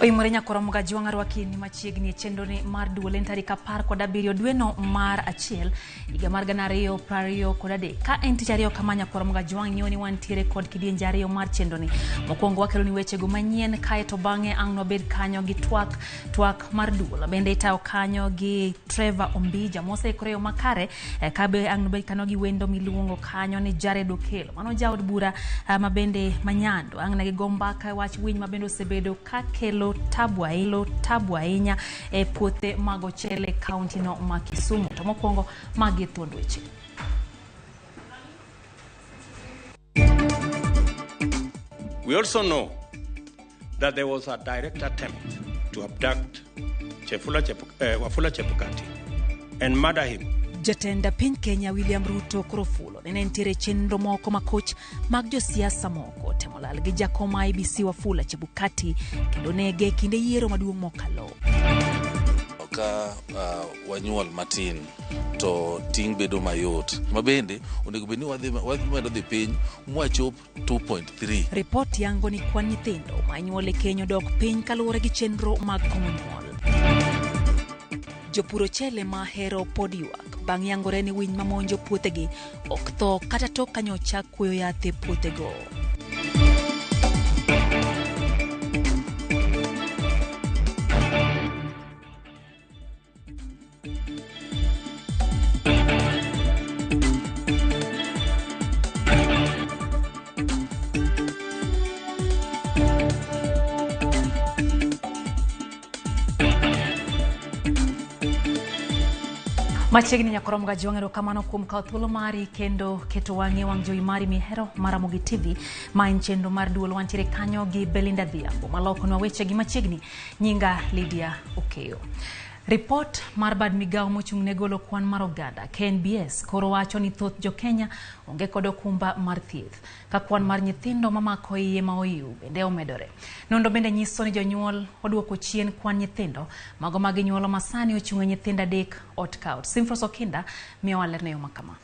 Oimore nyakoro Ramogi wangarwaki ni machiegni chenro ni mar duolen tarik 17 dweno mar achiel higa mar 2023 ka en tich ariyo kama nyakoro Ramogi nyoni wantiere kod kidienje ariyo mar chenro ni. Mokwongo wakelo ni weche go manyien kae to bang'e ang' nobed kanyo gi twak mar duol. Bende itayo kanyo gi Trevor Ombija moseikore yo makare ka be ang' nobed kanyo gi wendo miluongo kanyo ni Jared Okelo. Mano jaod bura mabende manyando ang' negi gombaka wach winy mabende osebedo ka kelo tabu ahinya e puothe mag ochele kaunti no ma Kisumu. To mokwongo magi thuond weche. We also know that there was a direct attempt to abduct Wafula Chebukati and murder him. Jatenda piny Kenya William Ruto krofulo ne nitiere chenro moko makoch mag josiasa moko temo lal gi jakom IBC Wafula Chebukati kendo nege kinde yiero maduong' mokalo. Ka wanyuol matin to ting bedo mayot mabende onego beni wadhi dhi piny mwachop 2.3. Report yango ni kwan nyithindo manyuol e Kenya dok piny kaluwore gi chenro mag komo nyuol. Jopur ochele ma hero pod ywak bang' yangore ni winy mamonjo puothegi ok tho kata tok kanyocha kuoyo yath e puothego. Machiegni nyakoro Ramogi wang'ero kamano kuom kawo thuolo mari kendo keto wang'e wang' jowi mari mihero mar Ramogi TV ma en chenro mar duol wantiere kanyo gi Belinda Dhiambo malokonwa weche gi machiegni nyinga Lydia Okeyo. Report mar bad migawo mochung' ne golo kwan mar oganda KNBS koro wacho ni thoth jo Kenya onge kod okumba mar thieth ka kwan mar nyithindo mamako iye ma oiw bende omedore. Nondo bende nyiso ni jonyuol oduoko chien kwan nyithindo mago maginyuolo masani ochung' nyithindo 3 ot kaut. Simfros Okinda miyo walerne yo makama.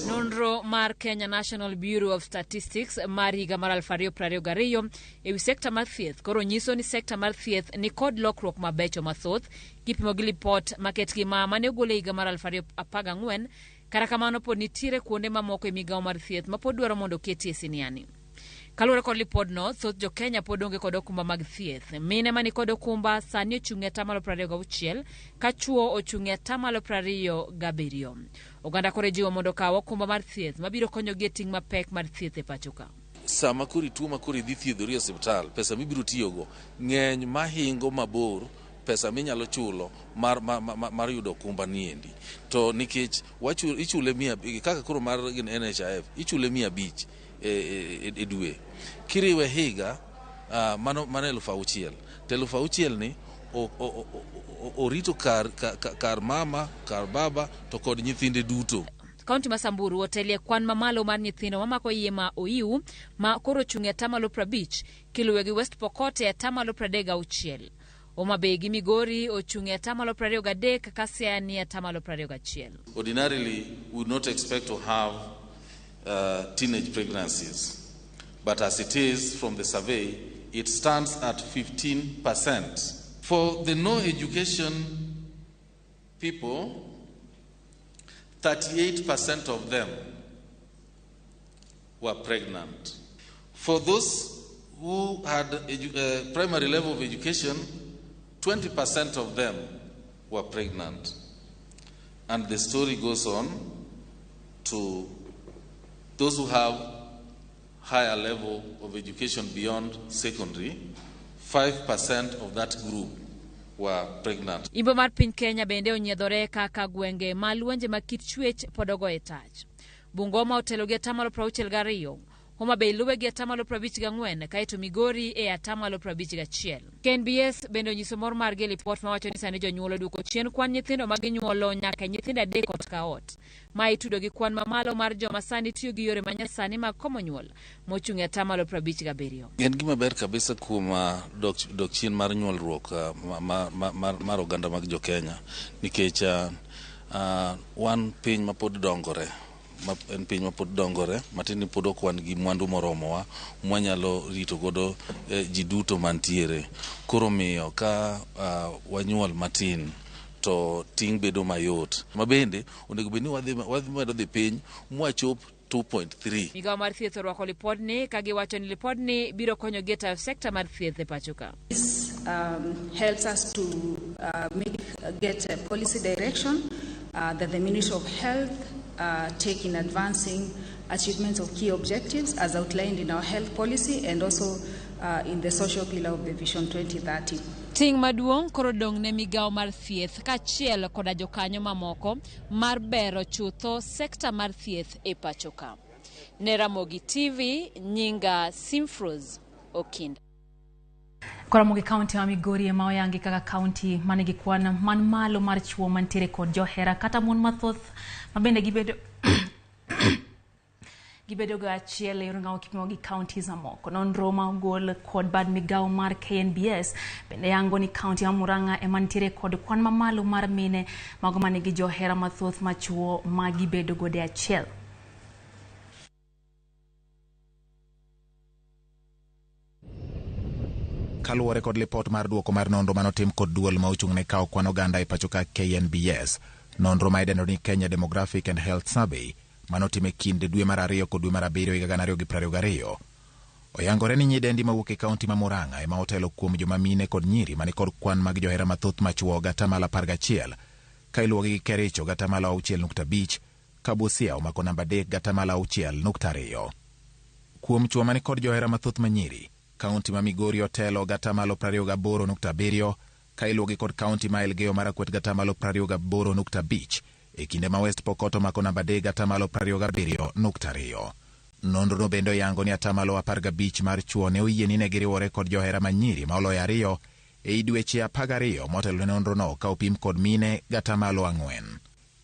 Nonro mar Kenya National Bureau of Statistics mar higa mar 2022 ewi sekta mar thieth koro nyiso ni sekta mar thieth ni kod lokruok mabecho mathoth kipimo gi lipot maketgi mane ogol higa mar 2014 kata kamano pod nitiere kuonde mamoko e migawo mar thieth ma pod dwaro mondo ketie siniani. Kaluwore kod lipodno, thoth jo Kenya pod onge kod okumba mag thieth. Mine mani kod okumba sani ochung'e 26 ka chuo ochung'e 27. Oganda koro jiwo mondo kaw okumba mar thieth mabiro konyo gi ting' mapek mar thieth e pachoka. Sama kori tuo ma kori dhi thiedhori e osiptal, pesa mibiro tiyogo ng'eny mahingo mabor pesa minyalo chulo mar yudo okumba niendi. To nikech ichule 100 kaka koro mar NHIF ichule 500 e dwe. Kiriwe higa mano 6,000. To 6,000 ni orito kar mama, kar baba to kod nyithinde duto. Kaunti ma Samburu otelie kwan mamalo mar nyithindo mamako iye ma oiw ma koro chung'e 50 kiluwe gi West Pokot e 36. Homa Bay gi Migori ochung'e 23 ka Siaya ni 21. Ordinarily we would not expect to have teenage pregnancies, but as it is from the survey, it stands at 15%. For the no education people, 38% of them were pregnant. For those who had primary level of education, 20% of them were pregnant. And the story goes on to those who have higher level of education beyond secondary, 5% of that group were pregnant. Imbo mar piny Kenya bende onyiedhore kaka gwenge ma luonje ma kit chwech podogo e tach. Bungoma otelo gi 62. Homa Bay luwe gi 54 kaeto Migori e 51. KNBS bende onyiso mor mar gi lipot mawacho ni sani jonyuol duoko chien kwan nyithindo maginyuolo nyaka nyithindo 3 ot ka ot. Ma itudo gi kwan mamalo mar joma sani tiyo gi yore manyasani mag komo nyuol mochung'e 57. En gima ber kabisa kuom dok chien mar nyuolruok mar oganda mag jo Kenya nikech wan piny ma pod dongore en piny ma pod dongore matini pod okwan gi mwandu moromowa mwanyalo rito godo ji duto mantiere. Koro miyo ka wanyuol matin to ting bedo mayot. Mabende onego bedni wadhi medo dhi piny mwachop 2.3. Migawo mar thieth orwako lipodni ka giwacho ni lipodni biro konyo geta sekta mar thieth e pacho ka. This helps us to get a policy direction that the Ministry of Health take in advancing achievements of key objectives as outlined in our health policy and also in the social pillar of the Vision 2030. Ting maduong' koro dong' ne migawo mar thieth kachiel koda jokanyo mamoko mar bero chutho sekta mar thieth e pacho ka. Ne Ramogi TV, nyinga Simfros Okinda. Ramogi County wa Migori ema oyangi kaka county manigi kwan man malo mar chuo mantiere kod johera kata mon mathoth mabende gibedo ga achiel e ng'awo kipimo gi counties amoko. Nonro ma ogol kod bad migawo mar KNBS bende yango ni county ya Murang'a ema nitiere kod kwan mamalo mar mine mago manigi johera mathoth machuo ma gibedo gode achiel. Kaluwore kod lipot mar duoko mar nonro manotim kod duol ma ochung' ne kawo kwan oganda e pacho ka KNBS, nonro ma idendo ni Kenya Demographic and Health Survey manotim e kind dwe mar 2 kod dwe mar 7 higa 2022 oyangore ni nyidendi mawuok e kaunti ma Murang'a ema otelo kuom joma mine kod nyiri mani kod kwan mag johera mathoth machuo gatamalo 11 ka iluwogi gi Kericho gatamalo 6.5, ka Busia omako namba 3 gatamalo 6.2. Kuom chuo mani kod johera mathoth manyiri, kaunti ma Migori otelo gatamalo 28.7 ka iluwogi kod kaunti ma Elgeyo Marakwet gatamalo 28.5 e kinde ma West Pokot omako namba 3 gatamalo 27.2. Nonro bende oyango ni atamalo 15 mar chuo ne oyie ni ne giriwore kod johera manyiri ma oloyo 2 e dweche 12 motelo ne nonrono ka opim kod mine gatamalo 4.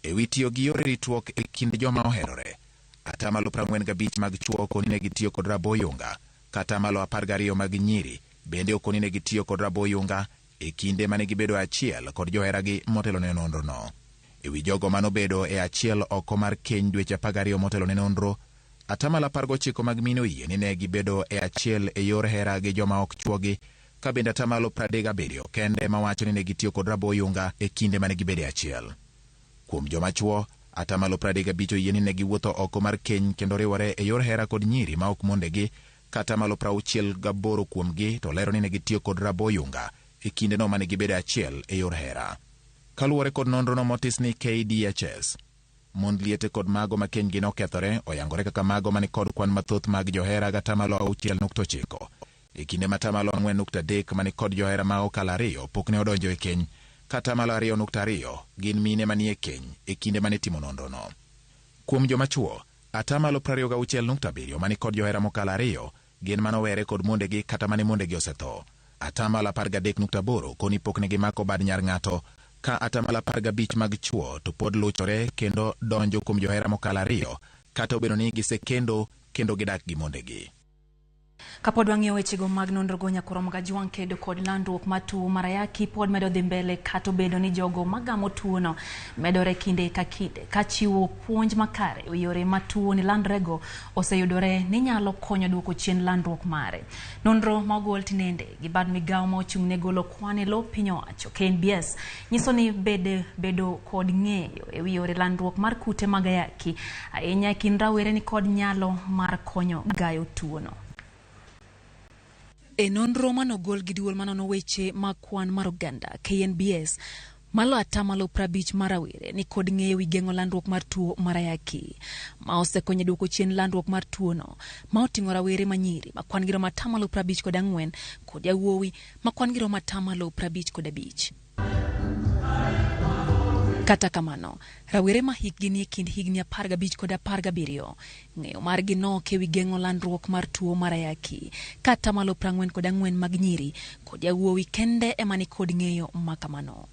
E wi tiyo gi yore ritruok e kind joma oherore, atamalo 45 mag chuo okoni ne gitiyo kod raboyunga, katamalo 12 mag nyiri bende okoni ne gitiyo kod raboyunga e kinde mane gibedo achiel kod joheragi motelo ne nonrono. E wi jogo manobedo e achiel oko mar keny dweche 12 motelo ne nonro, atamalo 19 mag mine oyie ni ne gibedo e achiel e yor hera gi joma ok chuogi, ka bende atamalo 37 kende mawacho ni ne gitiyo kod raboyunga e kinde mane gibedo achiel. Kuom joma chuo, atamalo 35 oyie ni ne giwuotho oko mar keny kendo riwore e yor hera kod nyiri ma ok mondegi, katamalo 68 kuomgi to lero ni ne gitiyo kod raboyunga e kinde no mane gibedo achiel e yor hera. Kaluwore kod nonrono motis ni KDHS, mond liete kod mago ma kenygi nokethore oyangore kaka mago mani kod kwan mathoth mag johera gatamalo 6.9 e kinde matamalo 4.3 mani kod johera ma okalo 2 pok ne odonjo e keny, katamalo 2.2 gin mine manie keny e kinde mane timo nonrono. Kuom joma chuo, atamalo 26.7 mani kod johera mokalo 2 gin manowere kod mondegi kata mane mondegi osetho. Atamalo 13.8 koni pok ne gimako bad nyar ng'ato, ka atamalo 15 mag chuo to pod luchore kendo donjo kuom johera mokalo 2 kata obedo ni gisekendo kendo gidak gi mondegi. Kapod wang'iyo wechego mag nonrogo nyakoro mga jwang' kedo kod landruok mar tuo mar ayaki pod medo dhi mbele kata obedo ni jogo magamo tuono medore kinde ka kinde, ka chiwo puonj makare e yore ma tuo ni landrego oseyudore ni nyalo konyo duoko chien landruok mare. Nonro ma ogol tinende gi bad migawo ma ochung' ne golo kwan e lo piny owacho KNBS nyiso ni bedo kod ng'eyo e wi yore landruok mar kute mag ayaki ahinya e kind rawere ni kod nyalo mar konyo gayo tuono. E nonro manogol gi duol manono weche mag kwan mar oganda KNBS, malo atamalo 50 mar rawere ni kod ng'eyo wi geng'o landruok mar tuo mar ayaki ma osekonyo duoko chien landruok mar tuono ma oting'o rawere manyiri ma kwan giro atamalo 54 kod yawuowi ma kwan giro atamalo 55. Kata kamano, rawere ma hikgi ni kind higni 15 kod 17 ng'eyo margi nok e wi geng'o landruok mar tuo mar ayaki, ka atamalo 44 mag nyiri kod yawuowi kende ema ni kod ng'eyo ma kamano.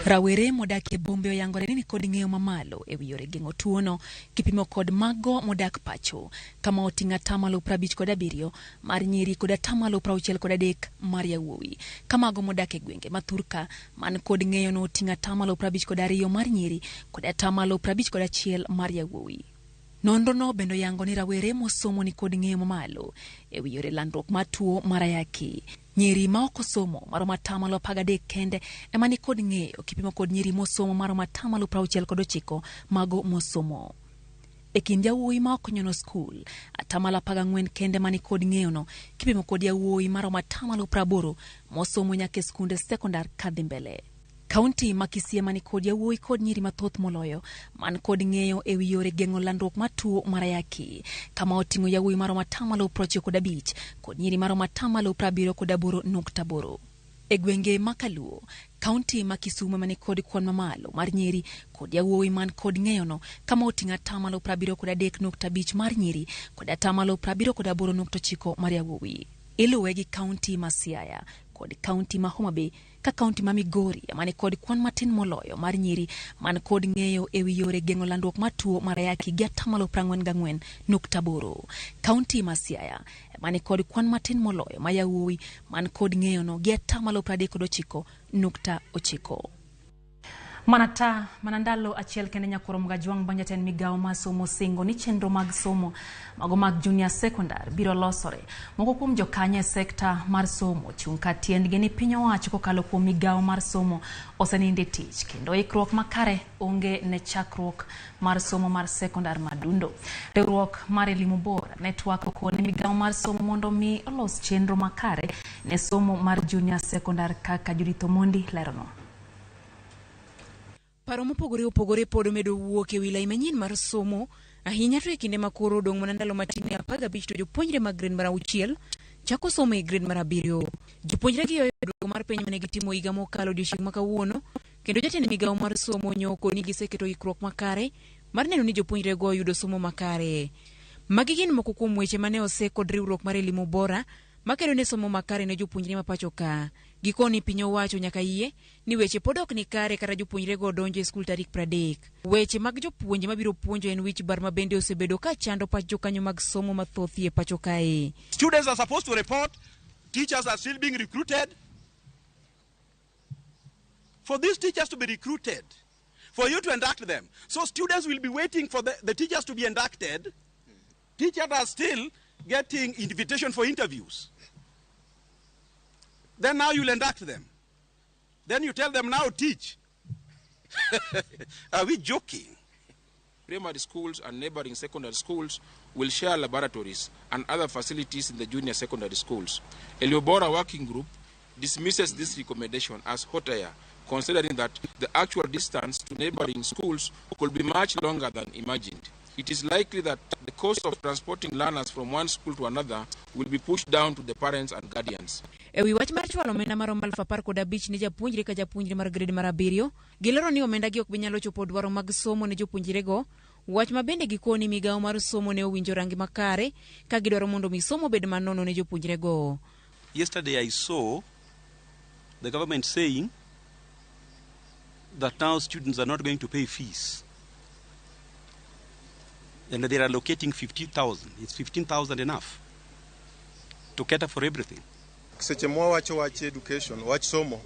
Rawere modak e bombe oyangore ni kod ng'eyo mamalo e wi yore geng'o tuono kipimo kod mago modak pacho, kama oting'o 57% mar nyiri kod 63% mar yawuowi, kamago modak e gwenge ma Thurka man kod ng'eyo no oting'o 52% mar nyiri kod 51% mar yawuowi. Nonro no bendo yango ni rawere mosomo ni kod ng'eyo mamalo e wi yore landruok mar tuo mar ayaki. Nyiri ma ok osomo maromo 13 kende ema ni kod ng'eyo kipimo kod nyiri mosomo maromo 69% mago mosomo. E kind yawuowi ma ok nyono skul, 14 kende mani kod ng'eyo no kipimo kod yawuowi maromo 80 mosomo nyaka e skunde sekondar kadhi mbele. Kaunti ma Kisii mani kod yawuowi kod nyiri mathoth moloyo man kod ng'eyo e wi yore geng'o landruok mar tuo mar ayaki, kama oting'o yawuowi maromo 95% kod nyiri maromo 78.8%. E gwenge ma Kaluo, kaunti ma Kisumu mani kod kwan mamalo mar nyiri kod yawuowi man kod ng'eyo no, kama oting'o 73.5% mar nyiri kod 78.9% mar yawuowi. Iluwe gi kaunti ma Siaya kod kaunti ma Homa Bay, ka kaunti ma Migori mani kod kwan matin moloyo mar nyiri man kod ng'eyo e wi yore geng'o landruok mar tuo mar ayaki gi 44.8%. Kaunti ma Siaya mani kod kwan matin moloyo ma yawuowi man kod ng'eyo no gi 39.9%. Manandalo achiel kende nyakoro mga juang banjaten migawo ma somo singo ni chenro mag somo mago mag junior secondary biro losore. Moko kuom jokanye sekta mar somo chung' ka tiendgi ni piny owacho kokalo kuom migawo mar somo oseninde tich kendo ikruok makare onge ne chakruok mar somo mar secondary madundo. Riwruok mar elimu bora network ko ne migawo mar somo mondo mi olos chenro makare ne somo mar junior secondary kaka Judith Omondi lerono. Paro mopogore pod medo wuok e wilaya manyien mar somo, ahinya to e kinde ma koro odong' mana ndalo matin 15 to jopuonjre mag grade mar 6 chako somo e grade mar 7. Jopuonjre gi oyo duoko mar penj mane gitimo higa mokalo odiechieng' ma kawuono, kendo jatend migawo mar somo nyoko ni giseketo ikruok makare mar neno ni jopuonjre go yudo somo makare. Magi gin moko kuom weche mane ose kod riwruok mar elimu bora makedo ne somo makare ne jopuonjre ma pacho ka. Gikoni piny owacho nyaka yie ni weche pod ok ni kare kata jopuonjre go donjo e skul tarik 30. Weche mag jopuonje mabiro puonjo en wich bar ma bende osebedo ka chando pach jokanyo mag somo mathoth e pacho kae. Students are supposed to report, teachers are still being recruited. For these teachers to be recruited, for you to induct them. So students will be waiting for the teachers to be inducted. Teachers are still getting invitation for interviews. Then now you'll induct them. Then you tell them now teach. Are we joking? Primary schools and neighboring secondary schools will share laboratories and other facilities in the junior secondary schools. Elimu Bora Working Group dismisses this recommendation as hot air, considering that the actual distance to neighboring schools could be much longer than imagined. It is likely that the cost of transporting learners from one school to another will be pushed down to the parents and guardians. Ewi wach mar chwalo omenda maromo 15,000 ne japuonjre ka japuonjre mar grade mar 7, gilero ni omenda gi ok binyalo chopo dwaro mag somo ne jopuonjre go. Wach ma bende gikoni migawo mar somo ne owinjo rangi makare ka gidwaro mondo mi somo bed manono ne jopuonjre go. Yesterday I saw the government saying that now students are not going to pay fees. And they are allocating 50,000. Is 15,000 enough to cater for everything? Seche mwa wacho education, wach somo,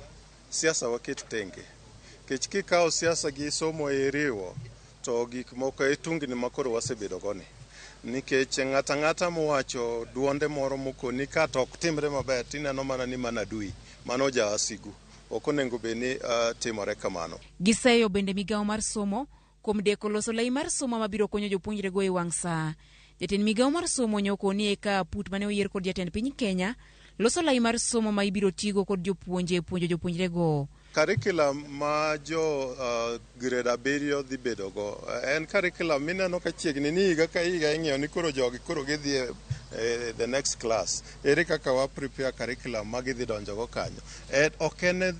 siasa waket tenge. Kech kikao siasa gi somo e riwo, to gik moko e tungni makoro wasebedo goni. Nikech ng'ata mowacho duonde moro mokoni ka to ok timre maber, tineno mana ni mana dui, mano jawasigu. Ok onego beni timore kamano. Giseyo bende migawo mar somo kuom deko loso lai mar somo mabiro konyo jopuonjre go e wang' saa. Jatend migawo mar somo nyoko ni eka put mane oyier kod jatend piny Kenya loso lai mar somo ma ibiro tigo kod jopuonje puonjo jopuonjre go. Curriculum ma jo grade 7 dhi bedo go en curriculum mineno ka chiegni ni higa ka higa ing'eyo ni koro jogi koro gidhi the next class. Ere kaka wa prepare curriculum ma gidhi donjo go kanyo. Ok en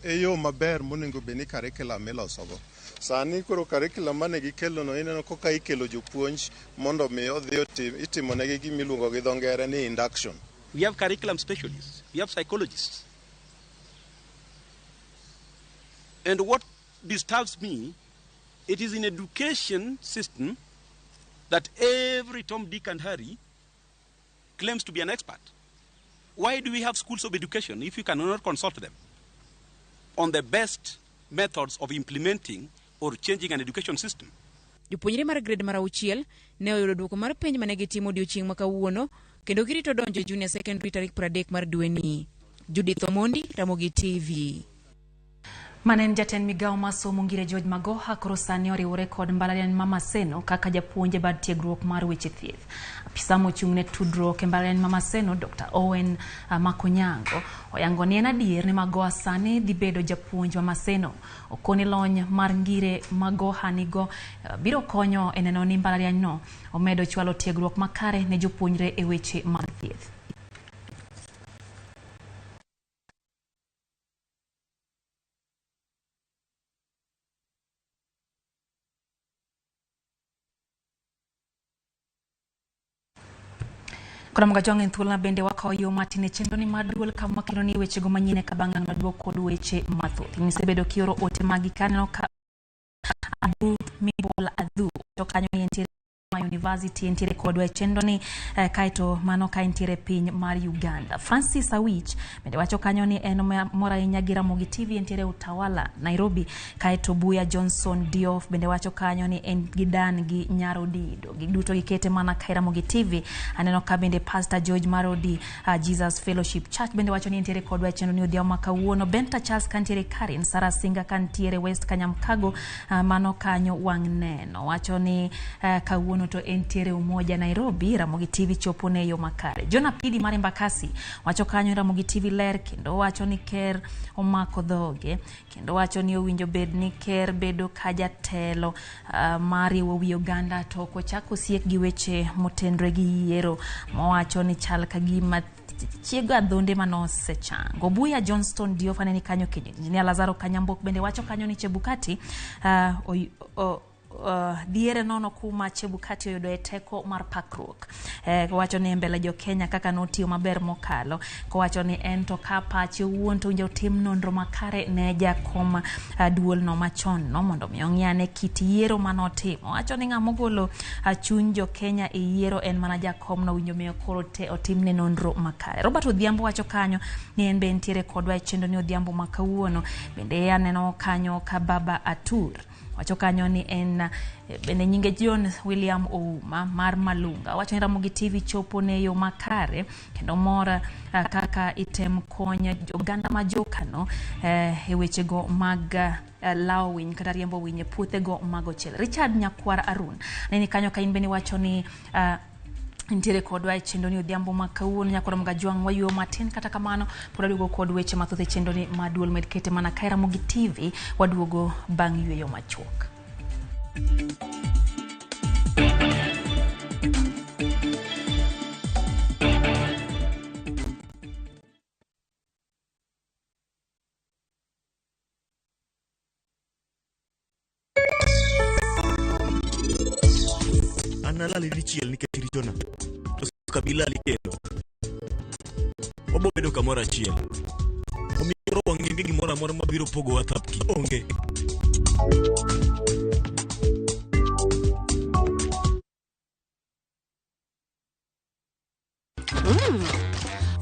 e yo maber monego bed ni curriculum iloso go. Sani koro curriculum mane gikelo no ineno koka ikelo jopuonj mondo mi odhi itimo negi gimiluongo gi dho ngere ni induction. We have curriculum specialists. We have psychologists. And what disturbs me, it is in education system that every Tom, Dick, and Harry claims to be an expert. Why do we have schools of education if you cannot consult them on the best methods of implementing or changing an education system? Jopuonjre mar grade mar 6 ne oyudo duoko mar penj mane gitimo odiochieng' ma kawuono kendo girito donjo junior secondary tarik 30 mar dwe ni. Judith Omondi, Ramogi TV. Manen jatend migao masomo ngire George Magoha koro sani oriwore kod mbalariany ma Maseno kaka japuonje bad tiegruok mar weche thieth. Apisa mochung'ne tudruok e mbalariany ma Maseno Dr. Owen Makonyango oyango ni en adier ni Magoha sani dhi bedo japuonj ma Maseno. Okoni lony mar ngire Magoha nigo biro konyo e neno ni mbalariany no omedo chwalo tiegruok makare ne jopuonjre e weche mag thieth. Kora mga jong thuolna bende wakaw yo matine chenro ni maduol kama kino ni weche go manyine kabangan maduok kod weche mathoth. Nisebedo kioro ote magi kanyo ka Adu Mibola Adu to kanyo yentire University entire kodwa chenro ni kaito mano ka entire piny mar Uganda. Francis Awich bende wacho kanyo ni en mora inya Ramogi TV entire Utawala Nairobi. Kaito Buya Johnson Diof bende wacho kanyo ni en gidan gi Nyarodido giduto gikete mana ka Ramogi TV. Aneno ka bende Pastor George Marodi Jesus Fellowship Church bende wacho ni entire kodwa chenro ni odhiambo kawuono. Benta Charles kantiere Karin Sara Singa kantiere West Kanyamkago mano kanyo wang' neno wacho ni kawuono to entiere Umoja Nairobi Ramogi TV chopone yo makare. Jona Pidi mare Mbakasi wacho kanyo Ramogi TV ler kendo wacho ni ker omako dhoge kendo wacho ni owinjo bed ni ker bedo kaja telo mari wi Uganda to kochako siek gi weche motendre gi yiero mowacho ni chal kagima chiega dhonde manose chango. Buya Johnston Diofane ni kanyo ni Lazaro Kanyambok bende wacho kanyo ni Chebukati diere nono kuma Chebukati oyudo e teko mar pakruok. Wacho ni mbele jo Kenya kaka notiyo maber mokalo. Wacho ni en to ka pache wuon to winjo tim nonro makare ne jakom duol no machon no mondo mi ong'ane kit yiero manotimo. Wacho ni ng'ama ogolo chuny jo Kenya e yiero en mana jakom no winjo miyo koro te otimne nonro makare. Robert Odhiambo wacho kanyo ni en be ntiere kodwa e chendo ni Odhiambo makawuono bende aneno kanyo ka Baba Atur wacho kanyo ni en bende nyinge John William Ouma mar Malunga. Wacho ni Ramogi TV chopo ne yo makare kendo mora kaka item konya Uganda majokano e weche go mag lawin kata riembo winye puothe go mago chel. Richard Nyakwara Arun nini kanyo ka inbeni wacho ni ntiere kodwa e chendo ni Odhiambo makawuono Nyakora mga juang wayuo matin kata kamano podaduogo kod weche mathoth e chendo ni maduol medkete mana ka Ramogi TV waduogo bang' yweyo machuok. Analali lichiel ni ketiritona to kabila likelo obo bedo kamora chiel omiro wang'enge gimora mora mabiro pogo WhatsApp ki onge.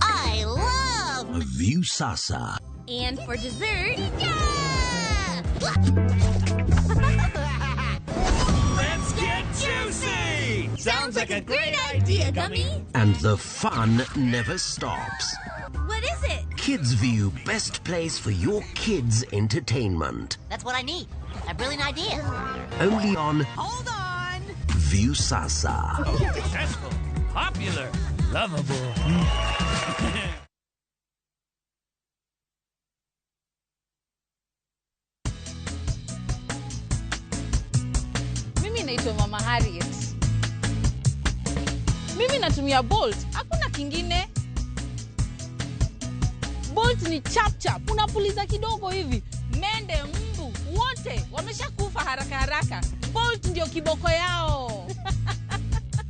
I love View Sasa. And for dessert, yeah! Let's get juicy! Sounds like a great idea, Gummy. And the fun never stops. What is it? Kids View, best place for your kids' entertainment. That's what I need. A brilliant idea. Only on Hold on! View Sasa. Successful, popular, lovable. Mimi naitwa Mama Harriet. Mimi natumia Bolt. Hakuna kingine. Bolt ni chap chap. Unapuliza kidogo hivi. Mende, mbu, wote wameshakufa haraka haraka. Bolt ndio kiboko yao.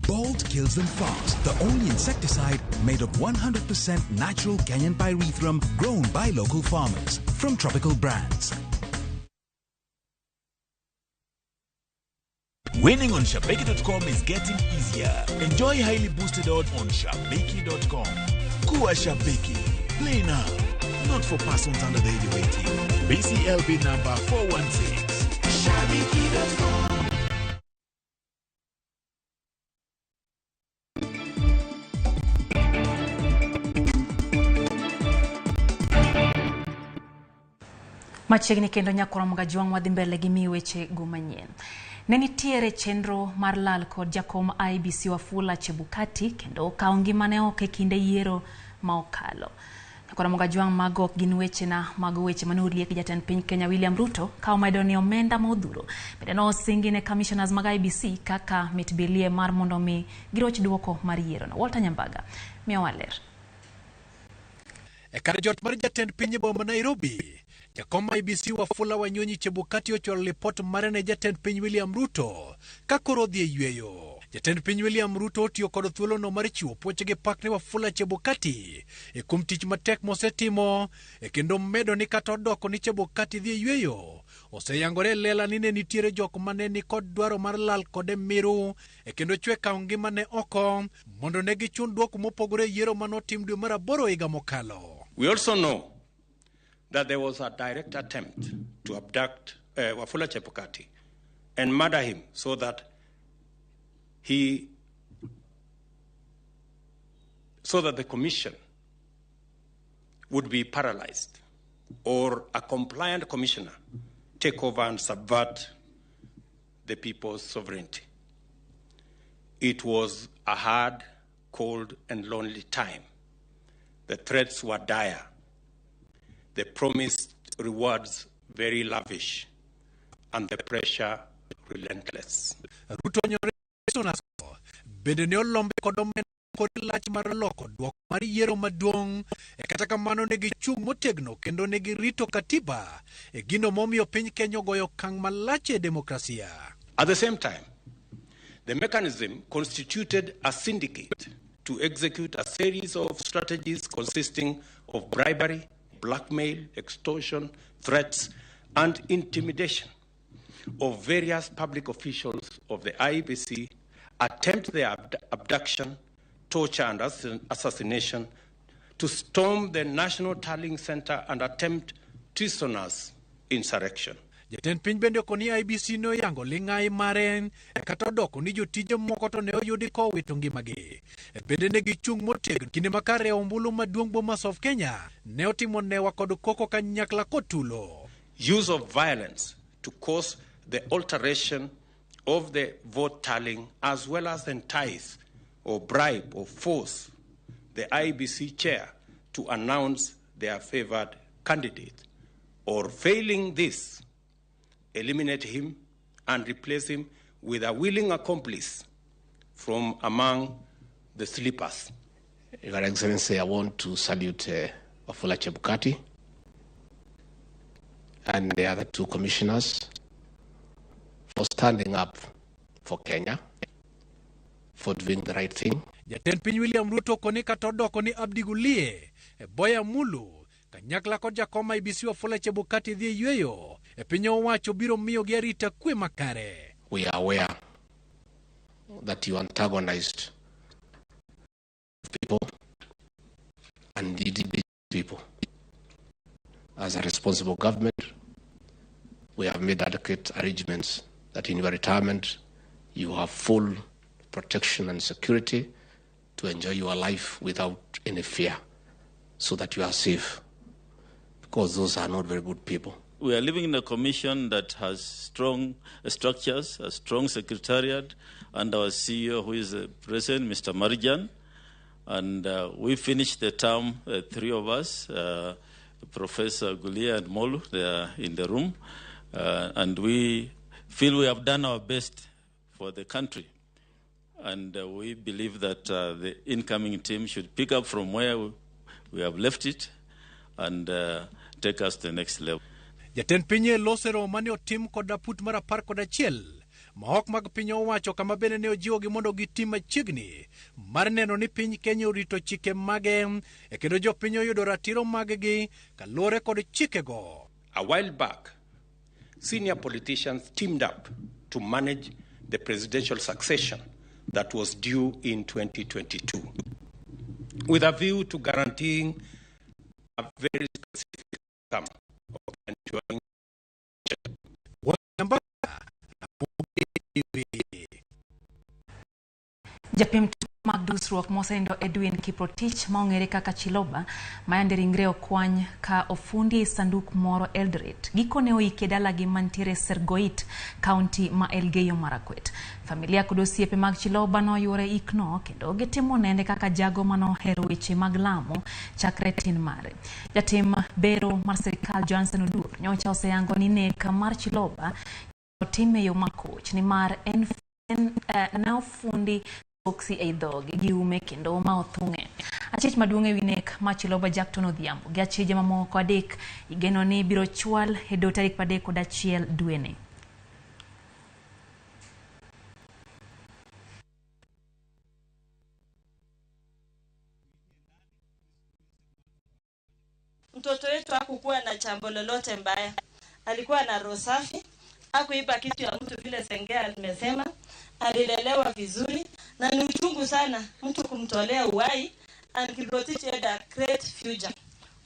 Bolt kills them fast. The only insecticide made of 100% natural Kenyan pyrethrum grown by local farmers from tropical brands. Winning on shabiki.com is getting easier. Enjoy highly boosted odds on shabiki.com. Kuwa Shabiki. Play now. Not for persons under the age of 18. BCLB number 416. Shabiki.com. Machiegni kendo nyakoromoga juang' wadhi mbele gi weche go manyien. Ne nitiere chenro mar lal kod jakom IBC Wafula Chebukati kendo kao ngimane oko e kinde yiero ma okalo. Nyakoromoga juang' mago gin weche na mago weche mane oliek jatend piny Kenya William Ruto kao medo ni omenda modhuro. Bende no singi ne commissioners mag IBC kaka mitbilie mar mondo mi giroch duoko mar yiero no. Walter Nyambaga miyo waler. E kar jot mar jatend piny boma Nairobi, jakom IBC Wafula Wanyonyi Chebukati ochwalo lipot mare ne jatend piny William Ruto ka koro dhi e yweyo. Jatend piny William Ruto otiyo kod thuolo no mar chiwo puoch gi pak ne Wafula Chebukati e kuom tich matek mosetimo kendo medo ni kata odoko ni Chebukati dhi e yweyo. Oseyangore lela ni ne nitiere jok mane ni kod dwaro mar lal kode miru kendo chwe kao ngimane oko mondo ne gichun duoko mopogore yiero manotim dwe mar 8 higa mokalo. We also know that there was a direct attempt to abduct Wafula Chebukati and murder him so that the commission would be paralyzed or a compliant commissioner take over and subvert the people's sovereignty. It was a hard, cold, and lonely time. The threats were dire. The promised rewards very lavish, and the pressure relentless. Ruto bende ne olombe kod omenda kod lach mar loko duoko mar yiero maduong' kata kamano ne gichung' motegno kendo ne girito katiba gino momiyo piny Kenya goyo okang' malach e demokrasia. At the same time, the mechanism constituted a syndicate to execute a series of strategies consisting of bribery, blackmail, extortion, threats, and intimidation of various public officials of the IBC, attempt their abduction, torture, and assassination, to storm the National Tallying Center and attempt treasonous insurrection. Jatend piny bende koni IBC no yango lingai maren kata doko ni jotije moko to ne oyudi ko wito ngimagi. Bende ne gichung' motegno kinde makare ombulu maduong' Bomas of Kenya ne otimo newa kod koko kanyakla kotulo. Use of violence to cause the alteration of the vote tallying as well as entice or bribe or force the IBC chair to announce their favored candidate, or failing this, eliminate him and replace him with a willing accomplice from among the sleepers. Your Excellency, I want to salute Wafula Chebukati and the other two commissioners for standing up for Kenya, for doing the right thing. Jatend piny William Ruto koni kata odoko ni Abdigulie Boya Mulu kanyakla kod jakom IBC Wafula Chebukati dhi yweyo piny owacho biro miyo gi arita kwe makare. We are aware that you antagonized people and needy people. As a responsible government, we have made adequate arrangements that in your retirement you have full protection and security to enjoy your life without any fear, so that you are safe, because those are not very good people. We are living in a commission that has strong structures, a strong secretariat, and our CEO, who is the president, Mr. Marjan. And we finished the term, three of us, Professor Gulia and Molu, they are in the room. And we feel we have done our best for the country. And we believe that the incoming team should pick up from where we have left it and take us to the next level. Jatend pinye losero mane otim kod raput mar 11 mahok mag piny owacho kama bende ne ojiwo gi mondo gitim machiegni mar neno ni piny Kenya orito chike mage kendo jopiny oyudo ratiro mag-gi kaluwore kod chikego. A while back, senior politicians teamed up to manage the presidential succession that was due in 2022, with a view to guaranteeing a very specific outcome of ensuring. Japim Magdusruok mosendo Edwin Kiprotich maong'ere kaka Chiloba mayande ringre okwany ka ofundi e sanduk moro Eldoret gikone oike dalagi mantiere Sergoit County ma Elgeyo Marakwet. Familia kod osiepe mag Chiloba noyuore ikno kendo gitimo nende kaka jago manohero weche mag lamo chakre tin mare. Jatim bero mar sirikal Johnson Odur nyocha oseyango ni nek mar Chiloba otime yo makoch ni mar na ofundi oksi e dhog gi ume kendo ma othung'e. Achich maduong' ewi nek ma Chiloba Jackton Odhiambo gi achije mamoko adek igeno ni biro chwal e do tarik 31 dweni. Mtoto wetu hakukuwa na chambo lolote mbaya. Alikuwa na roho safi, hakuiba kitu ya mtu vile Sengea alimesema. Alilelewa vizuri na ni uchungu sana mtu kumtolea uhai, and Kiprotich had a great future.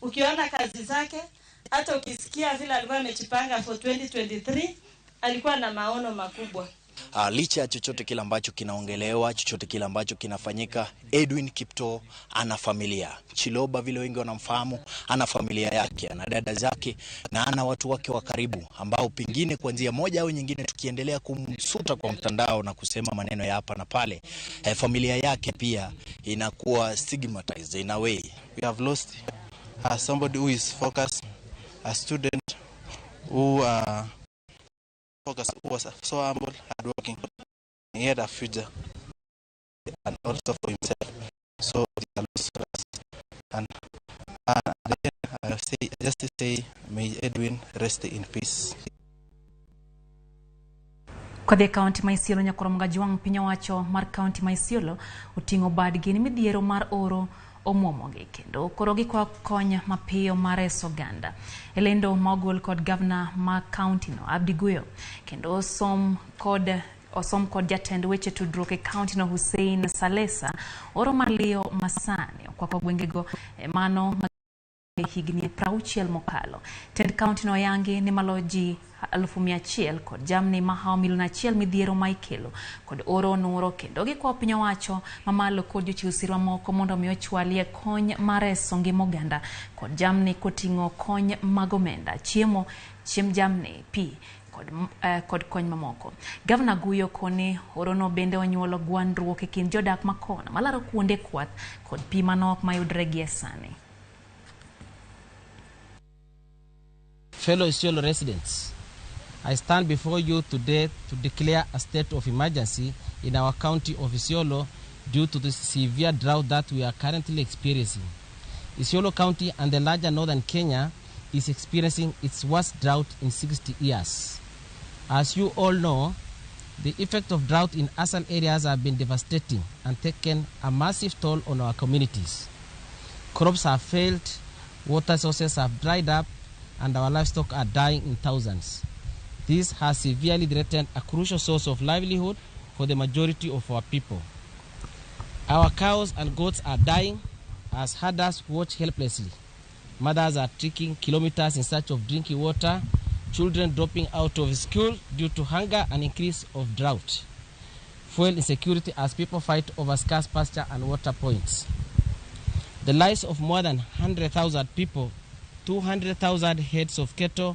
Ukiona kazi zake, hata ukisikia vile alikuwa amejipanga for 2023, alikuwa na maono makubwa. Licha ya chochote kile ambacho kinaongelewa, chochote kile ambacho kinafanyika, Edwin Kipto ana familia. Chiloba vile wengi wanamfahamu, ana familia yake, ana dada zake na ana watu wake wa karibu ambao pengine kwa njia moja au nyingine tukiendelea kumsuta kwa mtandao na kusema maneno ya hapa na pale, familia yake pia inakuwa stigmatized in a way. We have lost somebody who is focused, a student who who was so humble, hardworking. He had a future and also for himself. So and I say, just to say, may Edwin rest in peace. Kode County Maisiolo nyakoromoga juang pinyo wacho mar County Maisiolo utingo badgi ni midhiero mar oro omuomogi kendo koro gikwa kony mapiyo mar Soganda. Elendo mogol kod governor ma county no Abdi Guyo kendo osom kod jatend weche tudruok e county no Hussein Salesa oro malio masane kwa gwengego mano higni 60 mokalo. Tend county no yangi ni maloji 1,100 kod jamni mahao 1,100 midhiero maikelo kod oro nuro kendo gikwa piny owacho mamalo kod jochiw sirwa moko mondo omi ochwalie kony mar reso ngima oganda kod jamni koting'o kony mag omenda, chiemo jamni, pi kod kony mamoko. Governor Guyo koni orono bende onyuolo gwandruok e kind jodak makona malaro kuonde kwath kod pi manok mayudre gi sani. Fellow Isiolo residents, I stand before you today to declare a state of emergency in our county of Isiolo due to the severe drought that we are currently experiencing. Isiolo County and the larger northern Kenya is experiencing its worst drought in 60 years. As you all know, the effect of drought in asal areas have been devastating and taken a massive toll on our communities. Crops have failed, water sources have dried up, and our livestock are dying in thousands. This has severely threatened a crucial source of livelihood for the majority of our people. Our cows and goats are dying as herders watch helplessly. Mothers are trekking kilometers in search of drinking water, children dropping out of school due to hunger and increase of drought. Fuel insecurity as people fight over scarce pasture and water points. The lives of more than 100,000 people, 200,000 heads of cattle,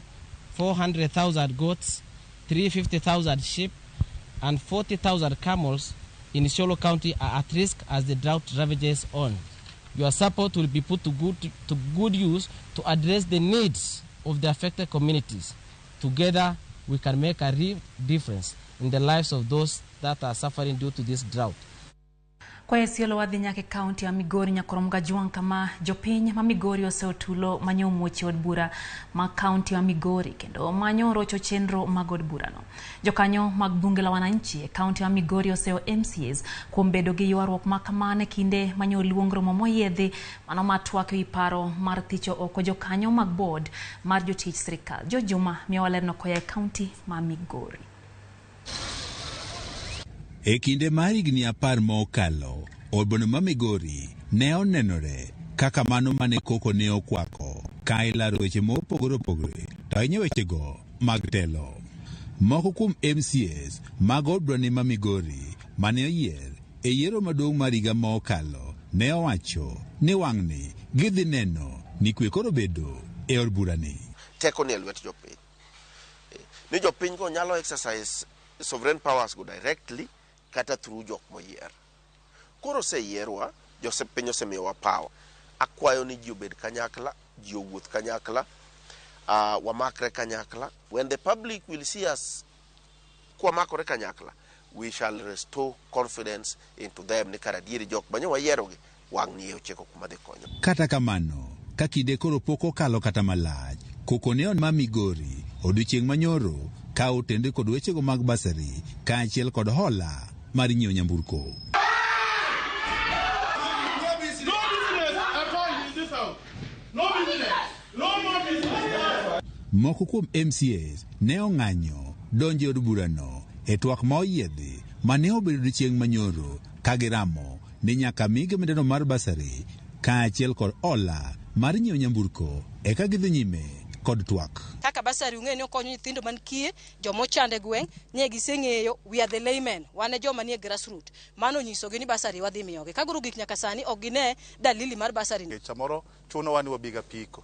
400,000 goats, 350,000 sheep, and 40,000 camels in Isiolo County are at risk as the drought ravages on. Your support will be put to good use to address the needs of the affected communities. Together, we can make a real difference in the lives of those that are suffering due to this drought. Kwa Isiolo wadhi nyake county ya Migori nyakoromoga juang kama jopiny ma Migori oseotulo manyo muochi od bura ma county ya Migori kendo manyo rocho chenro mag od burano. Jokanyo mag bunge la wananchi e county ya Migori oseo MCAs kuom bedo gi ywaruok ma kamane kinde manyo luong romo moyiedhi mano matwak ewi paro mar thicho oko jokanyo mag board mar jotich sirikal. Jo Juma miyo walerno koya e county ma Migori. E kinde mar higni 10 mokalo, od bura ma Migori ne onenore kaka mano mane koko ne okwako ka ilaro weche mopogore opogore to ahinya wechego mag telo. Moko kuom MCAs mag od bura ma Migori mane oyier e yiero maduong' mar higa mokalo ne owacho ni wang'ni gidhi neno ni kwe koro bedo e od burani. Teko ni lwet jopiny. Ni jopiny go nyalo exercise sovereign powers go directly kata through jok moyier. Koro seyierwa, jopiny osemiyowa power. Akwayo ni ji obed kanyakla, ji owuoth kanyakla, wamakre kanyakla. When the public will see us kwamakore kanyakla, we shall restore confidence into them ni karadieri jok manyo wayierogi wang' ni ocheko kuma dhi konyo. Kata kamano, ka kinde koro pok okalo kata malach, koko ne on ma Migori odiochieng' manyoro ka otende kod wechego mag basari ka achiel kod hola mar nyiewo nyamburko. Moko kuom MCAs ne ong'anyo donjo od burano e twak ma oyiedhi mane obedo odiochieng' manyoro ka giramo ni nyaka migi omendano mar basari ka achiel kod hola mar nyiewo nyamburko eka gidhi nyime kod twak. Kaka basari ung'e ni okonyo nyithindo man kie, jomo chande gweng', nye giseng'eyo we are the laymen, wane joma nie grassroots. Mano nyisogi ni basari wadhi miyogi. Kagoro gik nyaka sani ok gine dalili mar basari. Samoro chuno wani wabiga piko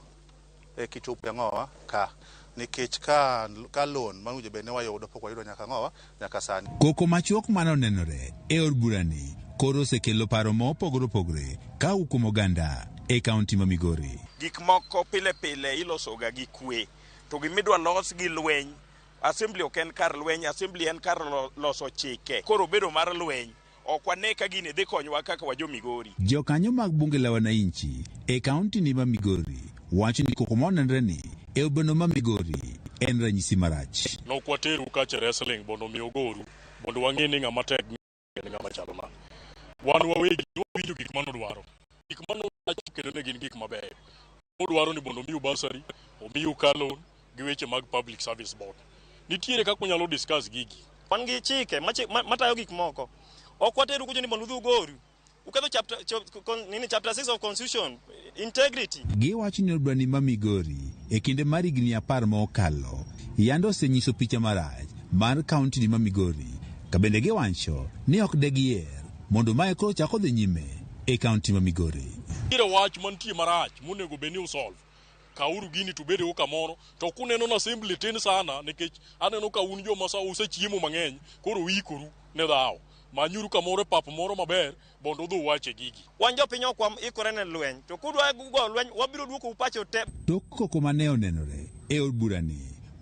e kitupe ng'owa ka nikech ka loan manuje bene wayudo pok wayudo nyaka ng'owa nyaka sani. Koko machuok mano nenore e od burani koro osekelo paro mopogore opogore ka kuom oganda e kaunti ma Migori. Gik moko pile pile ilosoga gi kwe to gimidwa los gi lweny. Assembly ok en kar lweny, assembly en kar loso chike. Koro bedo mar lweny ok wane ka gini dhi konyowa kaka wajo Migori. Jokanyo mag bunge la wananchi e kaunti ni ma Migori wacho ni koko monenre ni e obeno ma Migori en ranyisi marach. Nokwateru kache wrestling bondo mi ogoru bondo wang'e ni ng'ama tek ni ng'ama chalo na. Wan wawegi winjo gik mano dwaro. Gik mano kendo ne gin gik mabeyo. Odwaro ni bondo miu basari, omiu kalon gi weche mag public service board. Nitiere kaka nyalo discuss gigi. Wan gi chike matayo gik moko. Ok wateru kujo ni bondo udhi ugoru. Uketho chapter 6 of constitution, integrity. Giwacho ni odwani ma Migori e kinde mar higni 10 mokalo yando osenyiso picha marach mar kaunti ni ma Migori. Ka bende giwacho ni ok de gier mondo mae koro chako dhi nyime e kaunti ma Migori. Ira wach mantie marach monego beni usolve. Kauru gini to bede kamoro to kuneno na assembly tin sana nikech aneno ka un joma sa usechiemo mang'eny koro wikoru ne dhawo. Manyuru kamoro pap moro maber bondo dhu wache gigi. Wan jopiny okwam ikore ne lweny to kudwa go lweny wabiro duoko upacho te. Tok koko mane onenore e od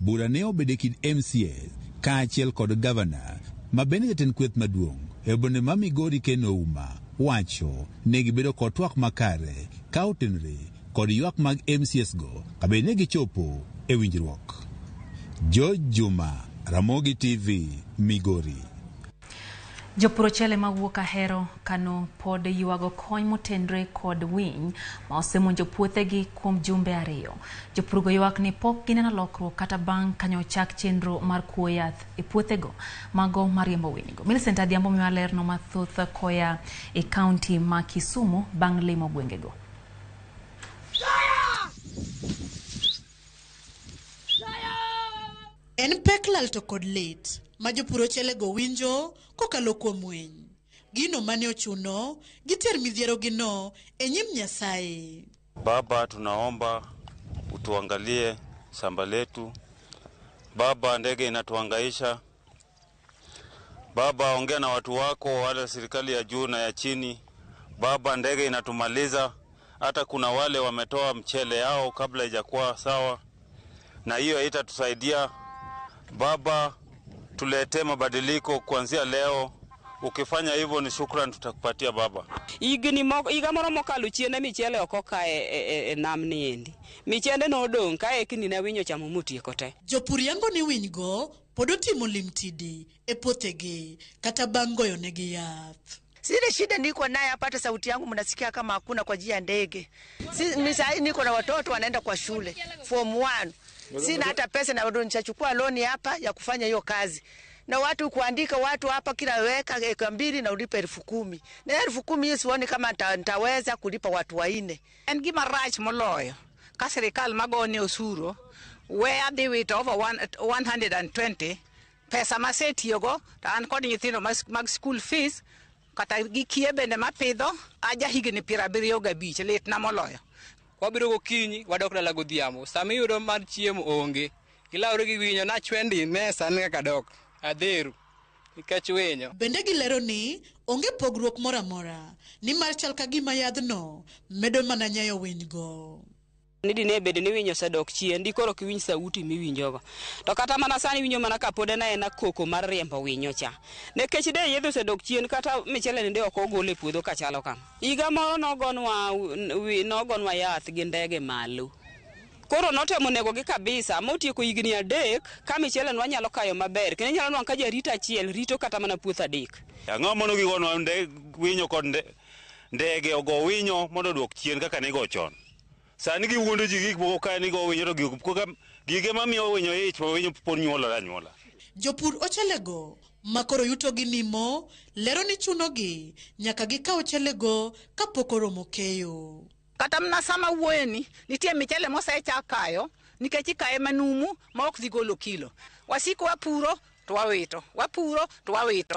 burane obede kid MCA ka achiel kod governor ma bende jatend kweth maduong' e bende ma Migori Ken Ouma wacho ne gibedo kod twak makare ka otenore kod ywak mag MCS go ka bende gichopo e winjruok. George Juma, Ramogi TV, Migori. Jopur ochele mawuok Ahero kano pod yuago kony motenre kod winy ma osemonjo puothegi kuom jumbe 2. Jopurgo ywak ni pok gineno lokruok kata bang' kanyo chak chenro mar kuo yath e puothego mago mariembo winygo. Millicent Adhiambo miwa lerno mathoth koya e kaunti ma Kisumu bang' limo gwengego. En pek lal to kod lit ma jopur ochele go winjo kokalo kuom winy. Gino mane ochuno giter midhiero gino e nyim Nyasaye. Baba, tunaomba utuangalie shamba letu. Baba, ndege inatuhangaisha. Baba, ongea na watu wako wale serikali ya juu na ya chini. Baba, ndege inatumaliza. Hata kuna wale wametoa mchele yao kabla haijakuwa sawa, na hiyo haitatusaidia. Baba, tulete mabadiliko kuanzia leo. Ukifanya hivyo ni shukrani tutakupatia baba. Iga moro mokalo chiene michele oko kae nam ni endi. Michende no odong kae kini na winyo chamo mutieko te. Jopur yango ni winygo pod otimo limtidi e puothegi kata bang' goyonegi yath. Sile shida niko naye hapa, hata sauti yangu mnasikia kama hakuna kwa njia ndege. Mimi niko na watoto wanaenda kwa shule form 1. Sina hata pesa na ndo nitachukua loan hapa ya kufanya hiyo kazi. na watu kuandika watu hapa kila weka eka 2 na ulipe 10,000. Na 10,000 hiyo sioni kama nitaweza kulipa watu 4. En gima rach moloyo ka sirikal magone osuro we adhi wito over 120 pesa masetiyogo to an kod nyithindo mag school fees kata gi kie bende mapidho aja higni 75 lit na moloyo. Wabiro gokinyi wadok dala godhiambo sama iyudo mar chiemo onge gilawre gi winyo na chwendi mesa ne kaka dok adheru nikech winyo. Bende gilero ni onge pogruok mora mora ni mar chal ka gima yadhno medo mana nyayo winygo. Nidi ne bede ni winyo sadok chien di koro kiwinj sauti miwinjogo to kata mana sani winyo mana kapode na ena koko mar riembo winyo cha nekech de yedho sadok chien kata michele nende ok ogole puodho kachalo kama. Higa moro nogonwa yath gi ndege malo koro notemo nego gi kabisa motieko higni 3 ka michele nwa nyalo kayo maber kendo nyalo nwa ka jarita achiel rito kata mana puoth 3. Ang'o mono gigonwa winyo kod ndege ogo winyo mondo duok chien kaka nego chon. Sani giwuondo ji gik moko ka nigo winyo to gige mamiyo winyo ich ma winyo pon nyuola. Jopur ochelego makoro yuto gi nimo lero ni chunogi nyaka gikaw chelego kapok oromo keyo. Kata mna sama wuoyeni nitie michele mosecha kayo nikech ikaye manumu ma ok dhi golo kilo. Wasiko wapuro to wawito,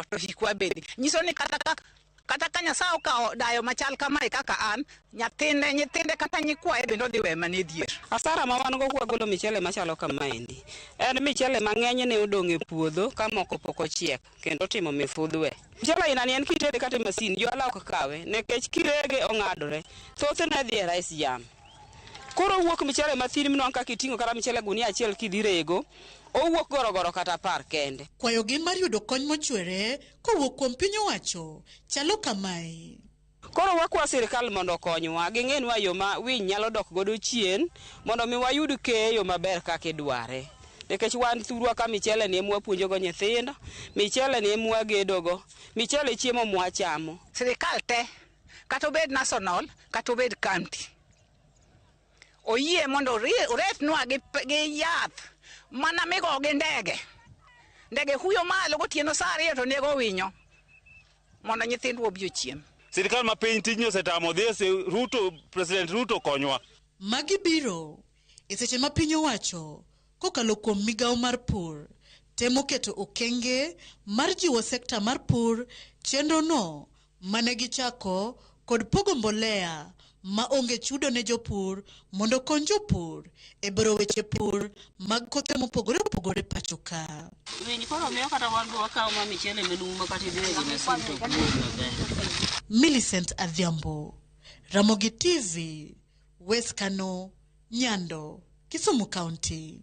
to hikwa bedi. Nyiso ni kata ka Nyasaye okawo dayo machal kamae kaka an, nyithinde kata nyikwaye bende odhi we mane dier. Asara ma wan go kwagolo michele machalo kamaendi. En michele mang'eny ne odong' e puodho ka moko pok ochiek kendo timo mifudhwe. Michele ina ni en kitede kata masin jwala ok kawe nekech kirege ong'adore. Thoth ne dhi e rice jam. Koro wuok michele mathin mnon ka kiting'o kata michele gunia achiel kidhi rego. Owuok gorogoro kata par kende. Kwayo gi mar yudo kony mochwere kowuok kuom piny owacho chalo kamae. Koro wakwa sirikal mondo okonywa ging'enwa yo ma winy nyalo dok godo chien mondo mi wayud keyo maber kaka idware. Nikech wan thurwa ka michele ni emwa puonjogo nyithindo, michele ni emwa gedogo, michele chiemo mwachamo. Sirikal te kata obed national kata obed county oyie mondo uretnwa gi yath mana migo gi ndege huyo malo gotieno saa 2 to nego winyo mondo nyithindwa obi ochiem. Sirikal ma piny tijno osetamo dhi President Ruto konywa. Magi biro e seche ma piny owacho kokalo kuom migawo mar pur temo keto okenge mar jiwo sekta mar pur chenro no mane gichako kod pogo mbolea ma onge chudo ne jopur mondo kony jopur e bero weche pur mag kothe mopogore opogore pacho ka. Winy koro miyo kata wadwa kawo ma michele menumu makata idhiregi masin to maber. Millicent Adhiambo, Ramogi TV, West Kano, Nyando, Kisumu County.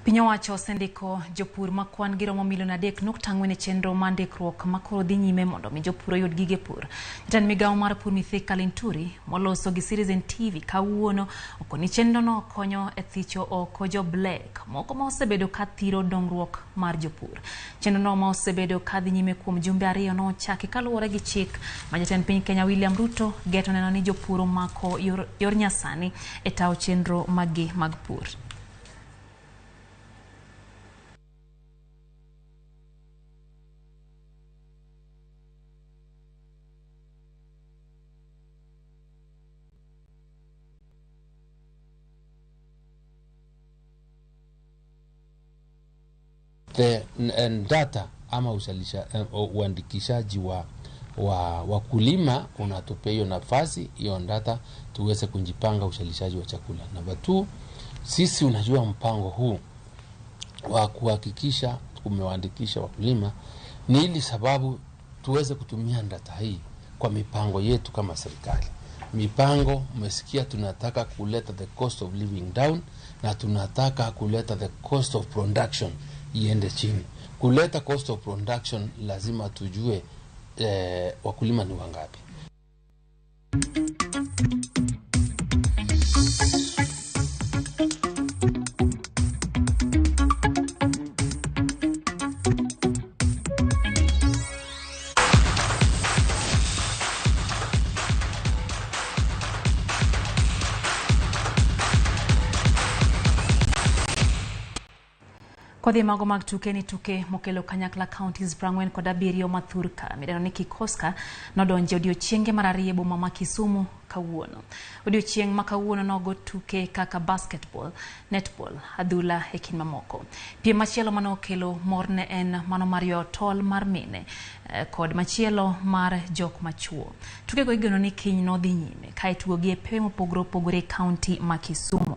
Piny owacho osendiko jopur makwan giromo milion 3.4 e chenro mar ndikruok makoro dhi nyime mondo mi jopur oyud gige pur. Jatend migawo mar pur Mithika Linturi moloso gi Citizen TV kawuono okoni chenro no konyo e thicho oko jo black moko ma osebedo ka thiro dongruok mar jopur. Chenro no ma osebedo ka dhi nyime kuom jumbe 2 no chaki kaluwore gi chik ma jatend piny Kenya William Ruto geto neno ni jopur mako yor nyasani e tawo chenro magi mag pur. Data ama uandikishaji wa wakulima unatupea hiyo nafasi hiyo data tuweze kujipanga uzalishaji wa chakula. Namba 2, sisi unajua mpango huu wa kuhakikisha tumewaandikisha wakulima ni ili sababu tuweze kutumia data hii kwa mipango yetu kama serikali. Mipango umesikia tunataka kuleta the cost of living down na tunataka kuleta the cost of production iende chini. Kuleta cost of production lazima tujue wakulima ni wangapi. Kodhi mago mag tuke ni tuke mokelo kanyakla counties prangwen kod abiriyo mathurka. Mideno ni Kikoska nodonje odiochienge mar ariyo boma ma Kisumu kawuono. Odiochieng ma kawuono nogo tuke kaka basketball, netball, adhula e kind mamoko. Piem machielo mano okelo mor ne en mano mar yo tol mar mine kod machielo mar jok machuo. Tuke go igeno ni kiny no dhi nyime kae tugo gi e pewe mopogore opogore county ma Kisumu.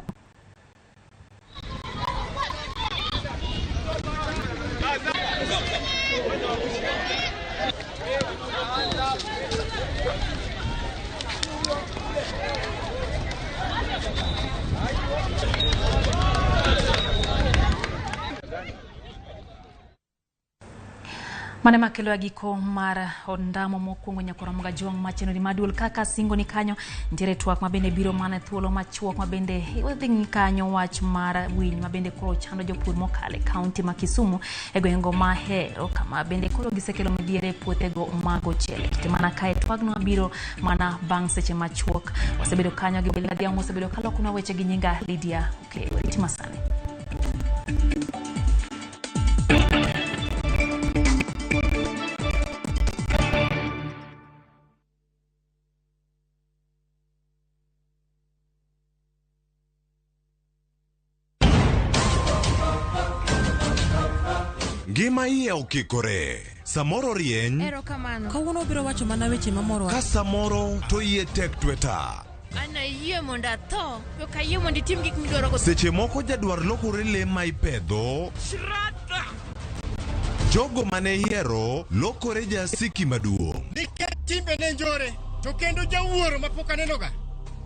Mane makelo ya giko mar ondamo mokwongo nyakora mga juang machenori maduol kaka singo ni kanyo ntiere twak mabende biro mane thuolo machuok mabende wedhi kanyo wach mar winy mabende koro chando jopur mokale county ma Kisumu e gwengo mahero kama bende koro gisekelo midhiere puothego mago chele kite mana kae twagno biro mana bang' seche machuok wasebedo kanyo gi Belinda Dhiang' wasebedo kalo kuna weche gi nyinga Lydia Tima Sane. Gima iye okikore, samoro rieny, erokamano, kawuono biro wacho mana weche mamoro, ka samoro to iye tek tweta. Ana yie mondo atho, yo ka yie mondo itim gik midwaro go. Seche moko jadwar lokore le ma ipedho, Shrata! jogo mane hiero lokore jasiki maduong'. Nikech timbe ne njore, to kendo jawuoro mapok anenoga.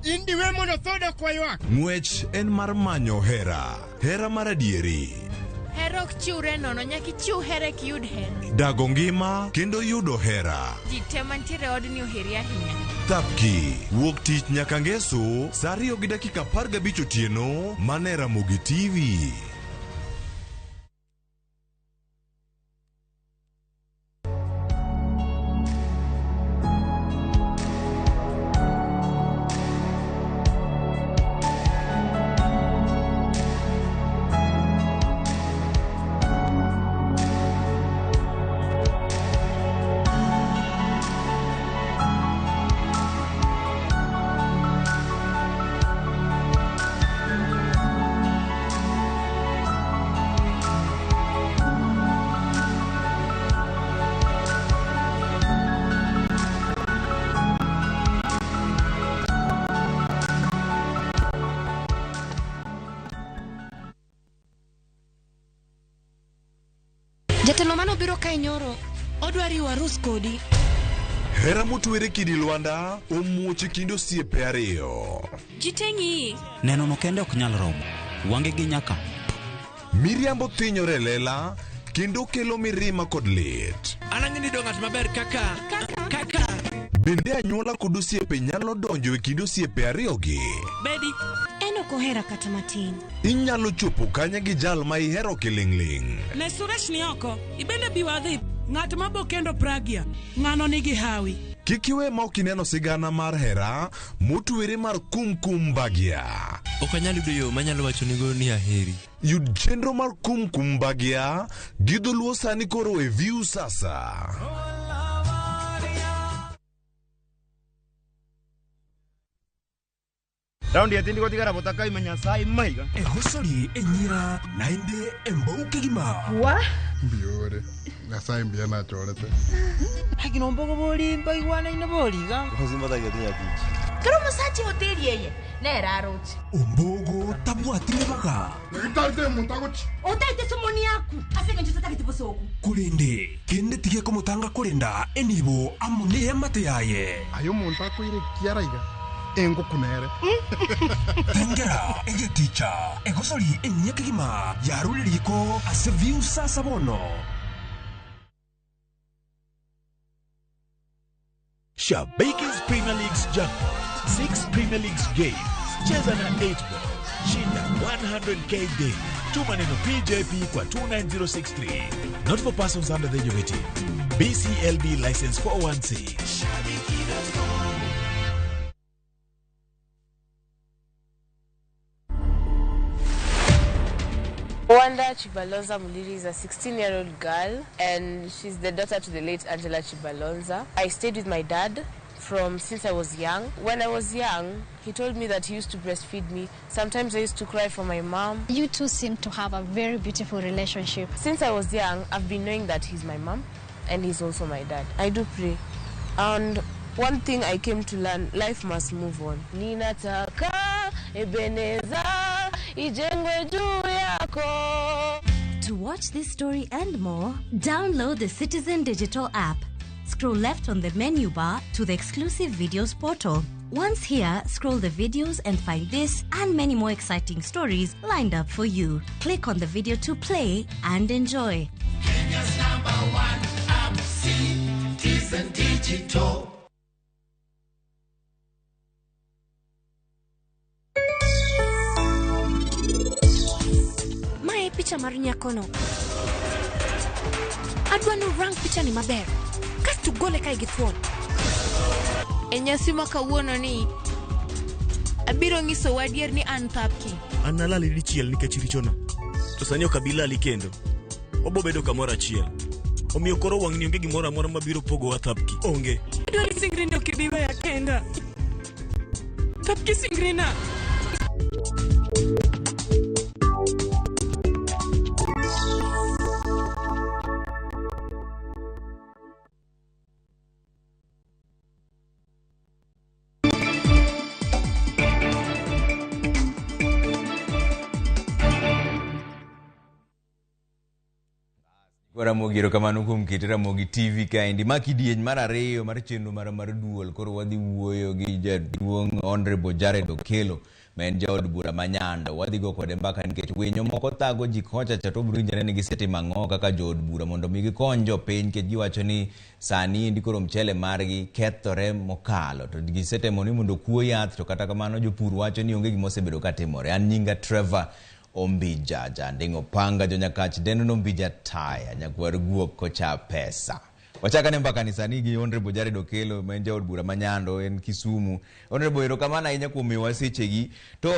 Indiwe mondo thoda kwaywak. Ng'wech en mar manyo hera mar adieri. Hera ok chiwre nono, nyaka ichiw hera eka iyud hera. Dago ngima kendo yudo hera. Ji te mantiere odni oheri ahinya. Thapki, wuok tich nyaka ngeso, saa 2:15 otieno, mane Ramogi TV. Jatelo mano biro kae nyoro, odwari warus kodi. Hera motwere kidi Lwanda, omuoche kindo osiepe ariyo. Jiteng'i. Neno no kende ok nyal romo, wange gi nyaka. Miriambo thinyore lela, kendo kelo mirima kod lit. Anang'ini do ng'at maber kaka. Bende anyuola kod osiepe nyalo donjo e kindo osiepe ariyogi. Bedi. Ok ohera kata matin. Inyalo chopo kanya gi jal ma ihero kiling'ling'. Ne Suresh ni oko, ibende biwadhi. Ng'at mabo kendo Pragya, ng'ano nigi hawi. Kik iwe ma ok ineno sigana mar hera motwere mar kumkum Bagya. Ok anyal yudo yo manyalo wacho nigo ni aheri. Yud chenro mar kumkum Bagya gi dholuo sani koro e View sasa. Raundi ya tindi kotikara botaka imanyasai maiga. Hosori enyira nainde embouke gima. Wa? Biore. Nasai mbia na chorete. Hagino mbogo boli mbaigwana ina boliga. Hosima da getinya pichi. Karo masachi hoteli yeye. Nera roche. Umbogo tabu atile baga. Ngitalde muntagochi. Otaite somoni yaku. Asenge njuta takiti bosoku. Kulende kende tige komutanga kulenda enibo amune yamate yaye. Ayo muntako ire kiaraiga. Engo kunere. Tengera ege ticha. Ego soli enyeke gima. Yarule liko ase View sasa bono. Shabake's Premier League's jackpot. 6 Premier League's games. Cheza na 8 ball. Shinda 100k daily. Tuma neno PJP kwa 29063. Not for persons under the age of 18. BCLB license 416. Wanda Chibalonza Muliri is a 16-year-old girl, and she's the daughter to the late Angela Chibalonza. I stayed with my dad since I was young. When I was young, he told me that he used to breastfeed me. Sometimes I used to cry for my mom. You two seem to have a very beautiful relationship. Since I was young, I've been knowing that he's my mom and he's also my dad. I do pray. And one thing I came to learn, life must move on. Ninataka Ebeneza ijengwe juu yako. To watch this story and more, download the Citizen Digital app. Scroll left on the menu bar to the exclusive videos portal. Once here, scroll the videos and find this and many more exciting stories lined up for you. Click on the video to play and enjoy. Kenya's #1 app, Citizen Digital. Mae picha mar nyakono. Adwano rank picha ni maber. Kasto gole kai githuon. E nyasi ma kawuono ni abiro ngiso wadier ni an thapki. An nalali dichiel nikech richona. To sani ok abilali kendo. Obo bedo kamoro achiel. Omiyo koro wang'ni onge gimoro amora mabiro pogo wa thapki. Onge. Adwani singrina okibiwa ya kenda. Thapki singrina. Ramogi erokamano kuom keto Ramogi TV kaendi. Ma kidieny mar ariyo mar chenro mar duol. Koro wadhi wuoyo gi jaduong' Honorable Jared Okelo, ma en jaod bura manyando. Wadhi go kode mbaka nikech winyo moko thago ji kocha cha to brinjane ni gisetimo ang'o kaka jood bura mondo mi gikony jopiny, nikech giwacho ni sani endi koro mchele margi kethore mokalo. To gisetemo ni mondo kuo yath, to kata kamano jopur wacho ni onge gimosebedo katimore. An nyinga Trevor Ombija jandingo panga jonyakach deno Ombija taya nyakwar guok kocha pesa. Wachaka ne mbaka ni sani gi Honorable Jared Okelo, ma en jaod bura manyando, en Kisumu. Honorable erokamano ahinya kuom miyowa sechegi. To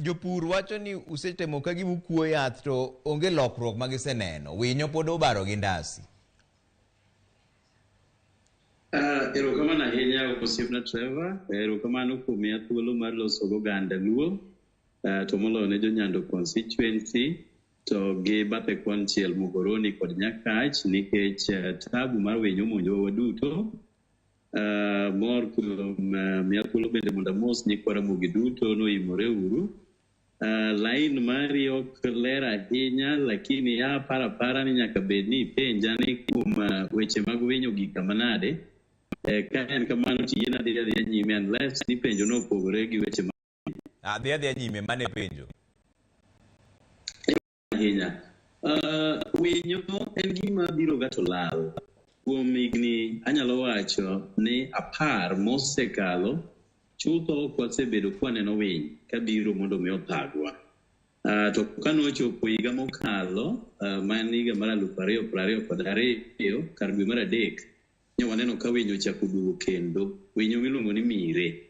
jopur wacho ni usetemo ka gimukuo yath to onge lokruok ma giseneno. Winyo pod obaro gi ndasi. Erokamano ahinya osiepna Trevor. Erokamano kuom miya thuolo mar loso go oganda luo. To molo ne jonyando constituency to gi bathe konchiel Mugoroni kod Nyakach, nikech tabu mar winyo monjo waduto. Mor kuom miya thuolo bende mondo mos nyikwa Ramogi duto noimore uru. Lain mari ok ler ahinya, lakini para ni nyaka bed ni penja ni kuom weche mag winyo gi kamanade. Ka en kamano tiyena dhi nyime unless ni penjo no opogore gi weche Adhi nyime mane penjo. Ahinya. Winyo en gima biro gato lal. Kuom higni anyalo wacho ni 10 mosekalo, chutho kwasebedo kwaneno winy kabiro mondo mi othagwa. To kanochopo higa mokalo, man higa mar 2022 kar dwe mar adek, waneno ka winyo ochako duogo kendo. Winyo miluongo ni mire.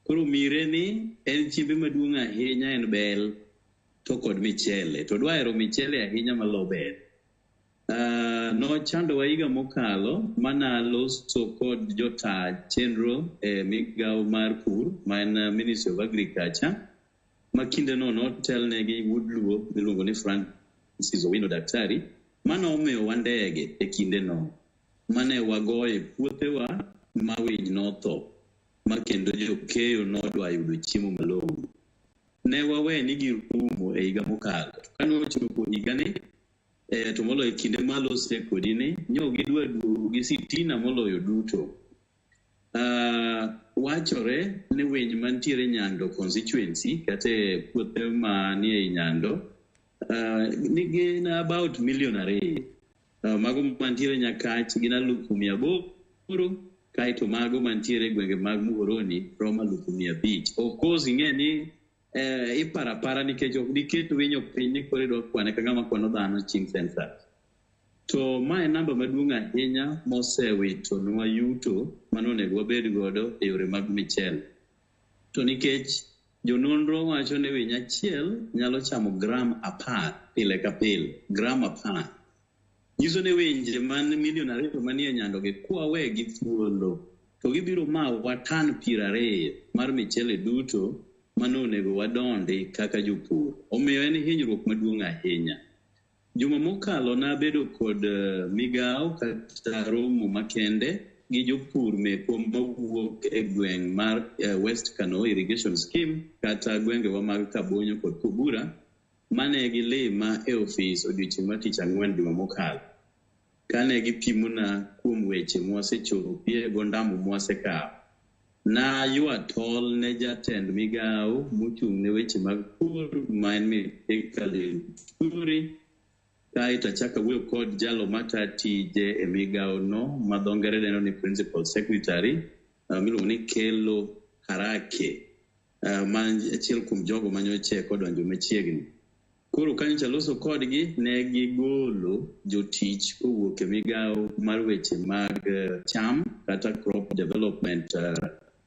Koro mire ni en chiembe maduong' ahinya, en bel to kod michele. To dwahero michele ahinya malo ber. Nochando wa higa mokalo mana loso kod jota chenro migao mar pur, ma en Ministry of Agriculture, ma kinde no notelnegi wuod luo miluongo ni Francis Owino Daktari, mano omiyo wa ndege e kinde no. Mane wagoye puothewa ma winy notho, ma kendo jokeyo nodwa yudo chiemo malong'o. Ne wawe ni girumo e higa mokalo. Kanochopo higa ni, to moloyo kinde malose kodi ni, nyo gidwa duogo gi sitina moloyo duto. Wachore ni winy mantiere Nyando constituency, kate puothe manie Nyando, nigi about 2 million. Mago mantiere Nyakach gina 800,000, kaito mago mantiere gwenge mag Mugoroni roma 500,000. Of course ing'e ni ipara nikech ok diket winyo piny ni kore dwa kwane ka ng'ama kwano dhano chieng' census. To ma en namba maduong' ahinya mosewito nwa yuto manonego wabed godo e yore mag michele. To nikech jononro wacho ni winyo achiel nyalo chamo gram 10 pile ka pile gram 10. Nyiso ni winje man milion 2 manie nyandogi kwawe gi thuolo to gibiro mawa tan 20 mar michele duto manonego wadondi kaka jopur. Omiyo en hinyruok maduong' ahinya. Juma mokalo nabedo kod migawo kata romo makende gi jopur mekwa mawuok e gweng' mar West Kano Irrigation Scheme kata gwengewa mag Kabonyo kod Kubura mane gilima e ofis odiochieng' mar tich ang'wen juma mokalo. Kane gipimona kuom weche mwasechopie gondamo mwasekawo. Na ywa tol ne jatend migawo mochung' ne weche mag pur ma en Mikali Turi. Kaita chaka wuoyo kod jalo mata tije e migawo no ma dho ngere dendo ni Principal Secretary miluongo ni Kelo Harake man achiel kuom jogo manyoche kodonjo machiegni. Koro kanyo loso kodgi ne gigolo jotich kowuok e migawo mar weche mag cham kata crop development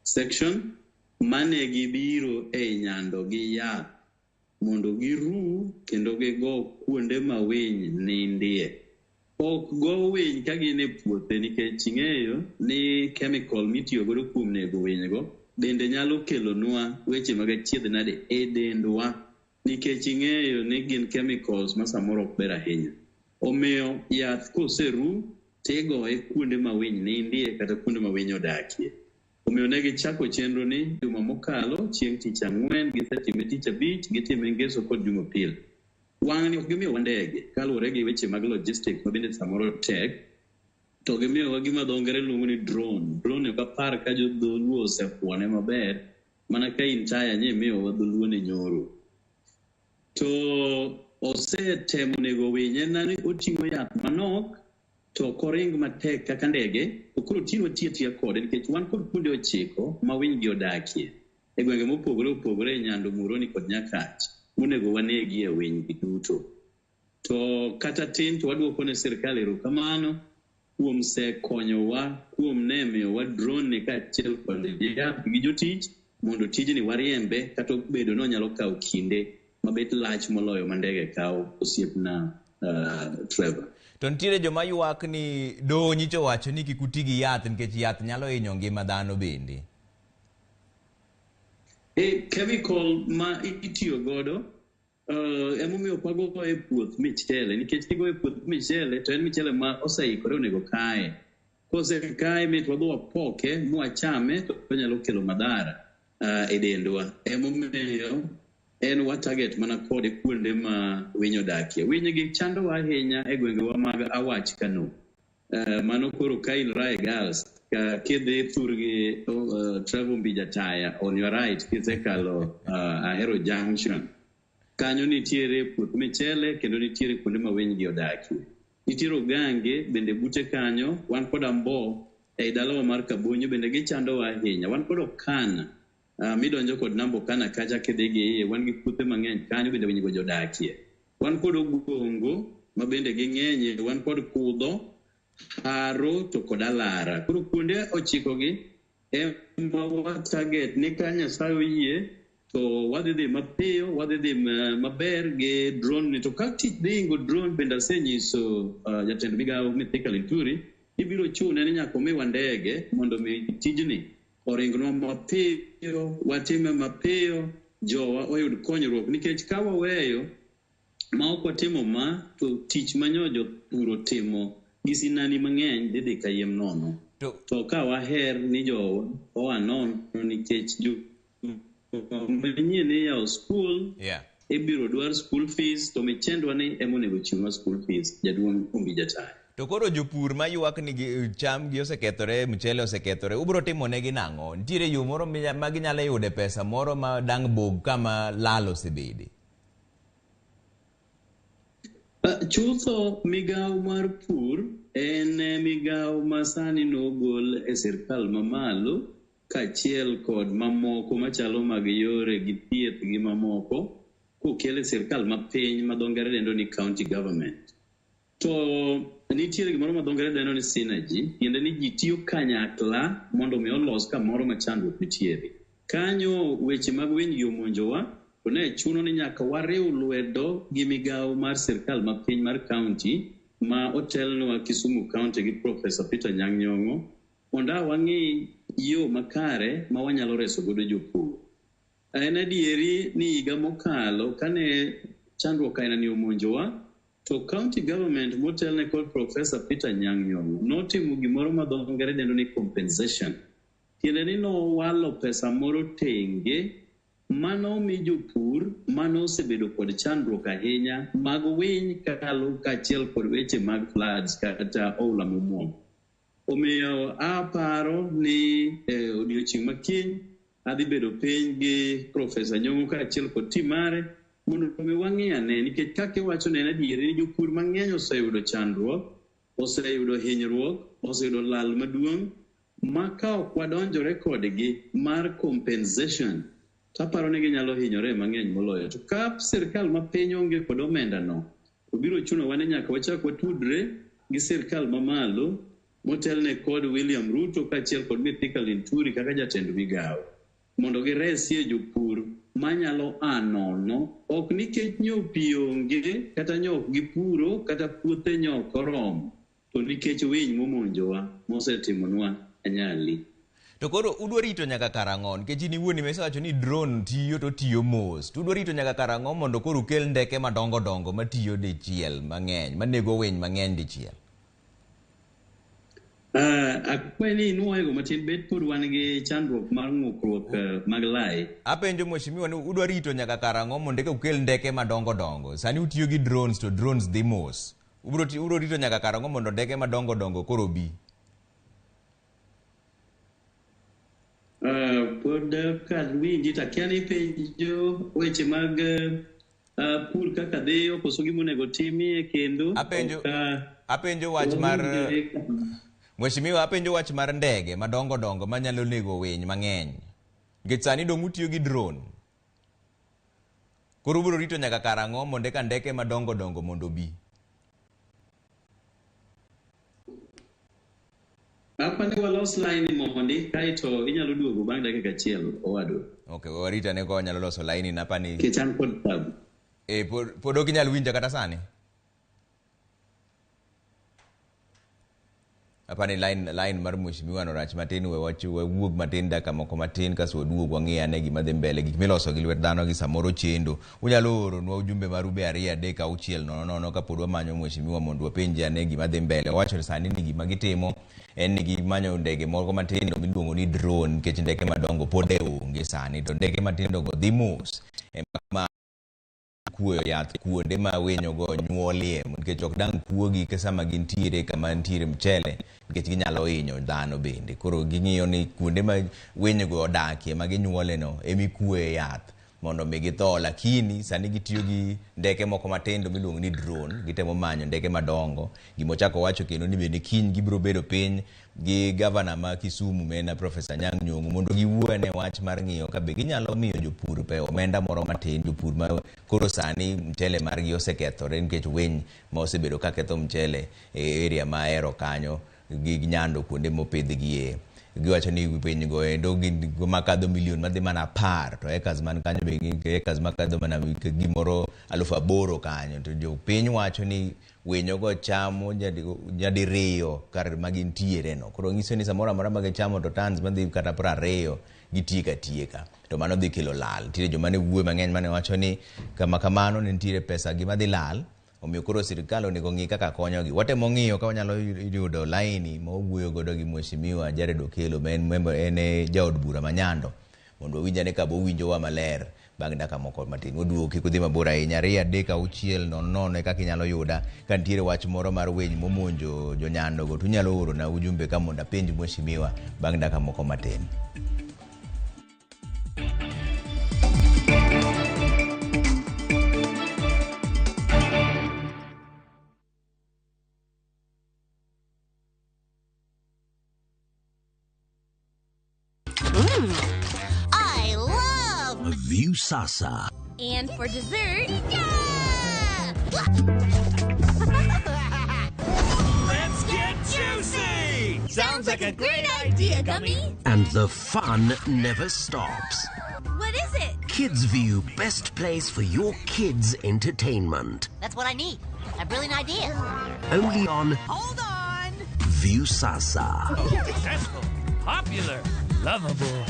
section mane gibiro e nyando gi yath mondo giru kendo gigo kuonde ma winy nindie. Ok go winy ka gin e puothe nikech ing'eyo ni chemical mitiyo godo kuom nego winygo bende nyalo kelonwa weche mag achiedhnade e dendwa nikech ing'eyo ni gin chemicals ma samoro ok ber ahinya. Omiyo yath koseru tigoye kuonde ma winy nindie kata kuonde ma winy odakie. Omiyo ne gichako chenro ni juma mokalo chieng' tich ang'wen gisetime tich abich gitime ngeso kod jumapil. Wang' ni ok gimiyowa ndege kaluwore gi weche mag logistics ma bende samoro tek to gimiyowa gima dho ngere luongo ni drone. Drone ok apar ka jodholuo osepuone maber mana ka intaya nye miyowa dholuo ne nyoro. To osetemo nego winye nani oting'o yath manok to koring matek kaka ndege to koro tiro tiya kode nikech wan kod kuonde 9 ma winy gi odakie e gwenge mopogore opogore e Nyando, Muroni kod Nyakach monego wanegi e winy gi duto. To kata tin to waduoko ne sirkal erokamano kuom sekonyowa kuom ne miyowa drone ni kaachiel kod yath gi jotich mondo tijni wariembe kata obedo no nyalo kawo kinde mabet lach moloyo ma ndege kawo osiepna Trevor. To nitiere joma ywak ni doho nyicho wacho ni kik uti gi yath nikech yath nyalo hinyo ngima dhano bende. Chemical ma itiyo godo emomiyo kwago e puoth michele nikech kigo e puoth michele to en michele ma oseikore onego kae. Kosekae mit wadho wapoke mwachame to nyalo kelo madhara e dendwa. Emomiyo en wa target mana kode kuonde ma winy odakie. Winy gi chando ahinya e gwengewa mag Awach Kano. Mano koro Kain Rai Girls kidhi thurgi Travel Mbija Taya on your right kisekalo Ahero Junction. Kanyo nitiere puoth michele kendo nitiere kuonde ma winy gi odakie. Nitiere gange bende bute kanyo wan kod Ambo e dalawa mar Kabonyo bende gichando ahinya. Wan kod Okana midonjo kod Nambo Kana kacha kidhi wan gi puothe mang'eny kanyo bende winy go jodakie. Wan kod Ogongo ma bende ging'enye, wan kod Kudho, Haro to kod Alara. Koro kuonde 9 gi ema wa target ni ka Nyasaye oyie to wadhi dhi mapiyo, wadhi dhi maber gi drone ni. To ka tich dhi go drone bende asenyiso jatend migawo Mikali Turi ibiro chune ni nyaka omiwa ndege mondo mi tijni oringnwa mapiyo, watime mapiyo, jowa oyud konyruok nikech ka waweyo ma ok watimo ma to tich manyojo puro timo gi sinani mang'eny dhi kayiem nono. To ka waher ni jowa oanono nikech manyien yawo skul ibiro dwar school fees to michendwa ni emonego chiwwa school fees jaduong' Mbija Taya. To koro jopur ma ywak ni cham gi osekethore, mchele osekethore, ubro timo negi nang'o? Nitiere yo moro ma ginyalo yude pesa moro ma dang' bog kama lalo osebede? Chutho migawo mar pur en migawo ma sani nogol e sirkal mamalo kaachiel kod mamoko machalo mag yore gi thieth gi mamoko kokele sirkal mapiny ma dho ngere dendo ni county government. To nitiere gimoro ma dho ngere dendo ni synergy, tiende ni ji tiyo kanyakla mondo mi olos kamoro ma chandruok nitiere. Kanyo weche mag winy gi omonjowa to ne chuno ni nyaka wariw lwedo gi migawo mar sirkal ma piny mar county ma otelnwa Kisumu County gi Professor Peter Nyang'nyong'o mondo wang'i yo makare ma wanyalo reso godo jopur. En adieri ni higa mokalo kane chandruok aina ni omonjowa, to county government motelne kod Professor Peter Nyang'nyong'o notimo gimoro ma dho ngere dendo ni compensation. Tiende ni nowalo pesa moro tenge mano mi jopur mano osebedo kod chandruok ahinya mag winy kakalo kaachiel kod weche mag floods kata oula momuom. Omiyo aparo ni odiochieng' makiny adhi bedo piny gi Professor Nyong'o kaachiel kod tim mare mondo mi wang'i ane, nikech kaka iwacho ne en adieri ni jopur mang'eny oseyudo chandruok, oseyudo hinyruok, oseyudo lal maduong' ma ka ok wadonjore kodgi mar compensation taparo ni ginyalo hinyore mang'eny moloyo. To ka sirkal ma piny onge kod omenda no, obiro chuno wane nyaka wachak watudre gi sirkal mamalo motelne kod William Ruto kaachiel kod Mithika Linturi kaka jatend migawo mondo giresie jopur manyalo anono, ok nikech nyopi onge kata nyok gipuro kata puothe nyok oromo, to nikech winy momonjowa mosetimonwa anyali. To koro udwa rito nyaka karang'o nikech in iwuon imewacho ni drone tiyo to tiyo mos. To udwa rito nyaka karang'o mondo koro ukel ndeke madongo dongo matiyo dichiel mang'eny manego winy mang'eny dichiel? Akwe ni inuoyo matin bet pod wan gi chandruok mar ng'ukruok mag lai. Apenjo mheshimiwa ni udwa rito nyaka karang'o mondo eka ukel ndeke madongo dongo. Sani utiyo gi drones to drones dhi mos. Ubro rito nyaka karang'o mondo ndeke madongo dongo koro bi? Pod kad winji takia ni penjo weche mag pur kaka dhiyo koso gimonego timie kendo. Apenjo wach mar Mheshimiwa, apenjo wach mar ndege madongo dongo manyalo nego winy mang'eny. Nikech sani dong' utiyo gi drone. Koro ubro rito nyaka karang'o mondo eka ndeke madongo dongo mondo bi? Apani walos line mondi kaito inyalo duogo bang' dakika achiel owadu. Okay, warita ne ko nyalo loso line napani. Kechan pod tab. Pod ok inyal winja kata sani. Apani line mar mheshimiwa no rach matin we wuog matin daka moko matin kaso duogo wang'i ane gima dhi mbele gik miloso gi lwet dhano gi samoro chendo. Unyalo oro nwa ujumbe mar ube 2-3 nono ka pod wamanyo mheshimiwa mondo wapenje ane gima dhi mbele. Wacho sani ni gima gitimo en ni gimanyo ndege moko matin miluongo ni drone nikech ndeke madongo pod onge sani, to ndeke matindo go dhi mos ema kuoyo yath kuonde ma winyo go nyuolie nikech ok dang' kuogi ka sama gintiere kama ntiere mchele nikech ginyalo hinyo dhano bende. Koro ging'iyo ni kuonde ma winyo go odakie ma ginyuole no emi kuoyo yath mondo mi githo, lakini sani gitiyo gi ndeke moko matindo miluongo ni drone, gitemo manyo ndeke madongo. Gimochako wacho kendo ni bende kiny gibro bedo piny gi gavana ma Kisumu mena Professor Nyang'nyong'o mondo giwuone wach mar ng'iyo ka be ginyalo miyo jopur pe omenda moro matin, jopur ma koro sani mchele margi osekethore nikech winy ma osebedo ka ketho mchele e area ma Ahero kanyo gi Nyando kuonde mopidhgie. Giwacho ni piny go endo makadho milion madhi mana 10 to ekas man kanyo be ekas makadho mana gimoro 8,000 kanyo, to jo piny wacho ni winyo go chamo nyadi riyo kar magintiere no. Koro ng'iso ni samoro amora ma gichamo to tons madhi kata 20 gitieka tieka, to mano dhi kelo lal. Nitiere joma ne wuoyo mang'eny mane wacho ni kama kamano ne nitiere pesa gi madhi lal, omiyo koro sirkal onego ng'i kaka konyogi. Watemo ng'iyo ka wanyalo yudo laini ma owuoyo godo gi mheshimiwa Jared Okelo ma en jaod bura ma Nyando mondo winjane ka bo winjowa maler bang' dakika moko matin. Waduogo kik udhi mabor ahinya. 2-3 nono kaka inyalo yuda ka nitiere wach moro mar winy momonjo jo Nyando go, tunyalo oro na ujumbe ka mondo apenj mheshimiwa bang' dakika moko matin. I love View Sasa. And for dessert, yeah! Let's get juicy! Sounds like a great idea, Gummy. And the fun never stops. What is it? KidsView, best place for your kids' entertainment. That's what I need. A brilliant idea. Only on Hold on. View Sasa. Successful, popular, lovable.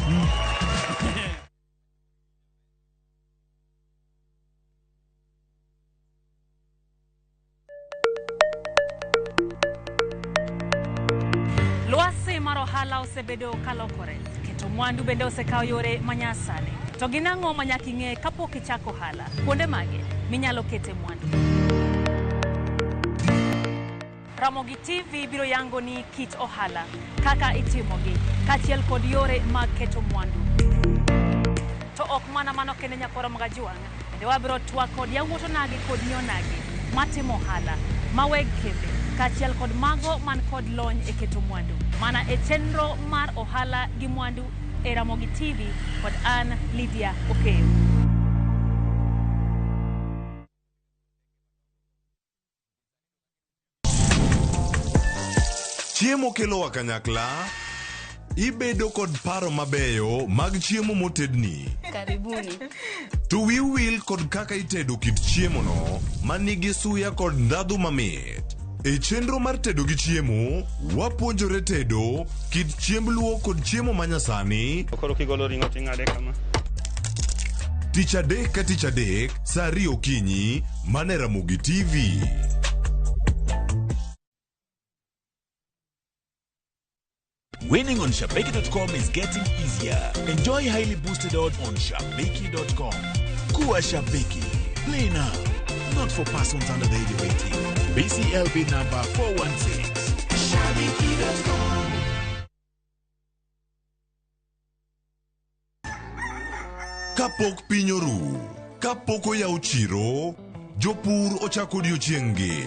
Lwasi mar ohala osebedo kalokore. Keto mwandu bende osekao yore manyasani. To ginang'o manyaka ing'e kapok ichako ohala? Kuonde mage minyalo kete mwandu? Ramogi TV biro yango ni kit ohala, kaka itimogi, kachiel kod yore mag keto mwandu. To ok mana mano kende nyakoro mga juang', bende wabiro twak kod yawuoto nagi kod nyonagi matimo ohala, maweg kembe, kachiel kod mago man kod lony e keto mwandu. Mana e chenro mar ohala gi mwandu e Ramogi TV kod an Lydia Okeyo. Chiemo kelo wa kanyakla, ibedo kod paro mabeyo mag chiemo motedni. Karibuni. To will kod kaka itedo kit chiemo no manigi suya kod ndhadhu mamit. E chenro mar tedo gi chiemo, wapuonjore tedo kit chiemb luo kod chiemo manyasani. Koro kigolo ring'o ting'ade kama. Tich adek ka tich adek, saa 2 okinyi, mane Ramogi TV. Winning on Shabeki.com is getting easier. Enjoy highly boosted odds on Shabeki.com. Kuwa Shabeki. Play now. Not for persons under the age of 18. BCLB number 416. Shabeki.com. Kapok piny oru, kapok oyaw chiro, jopur ochako odiochieng'gi.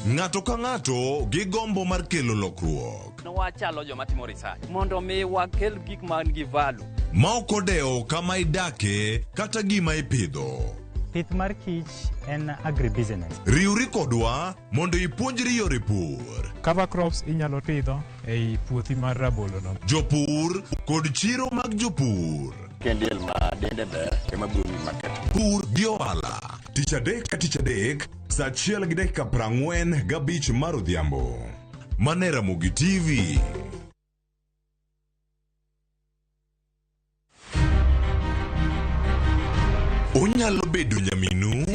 Ng'ato ka ng'ato gi gombo mar kelo lokruok. Wachalo joma timo research mondo mi wakel gik man gi value. Ma ok odewo kama idake kata gima ipidho. Pith mar kich en agribusiness. Riwri kodwa mondo ipuonjri yore pur. Cover crops inyalo pidho ei puothi mar rabolo no. Jopur kod chiro mag jopur. Kendiel ma dende ber ema bumi market. Pur gi ohala. Tich adek ka tich adek, saa 1:45 mar odhiambo. Mane Ramogi TV. Onyalo bedo nyaminu,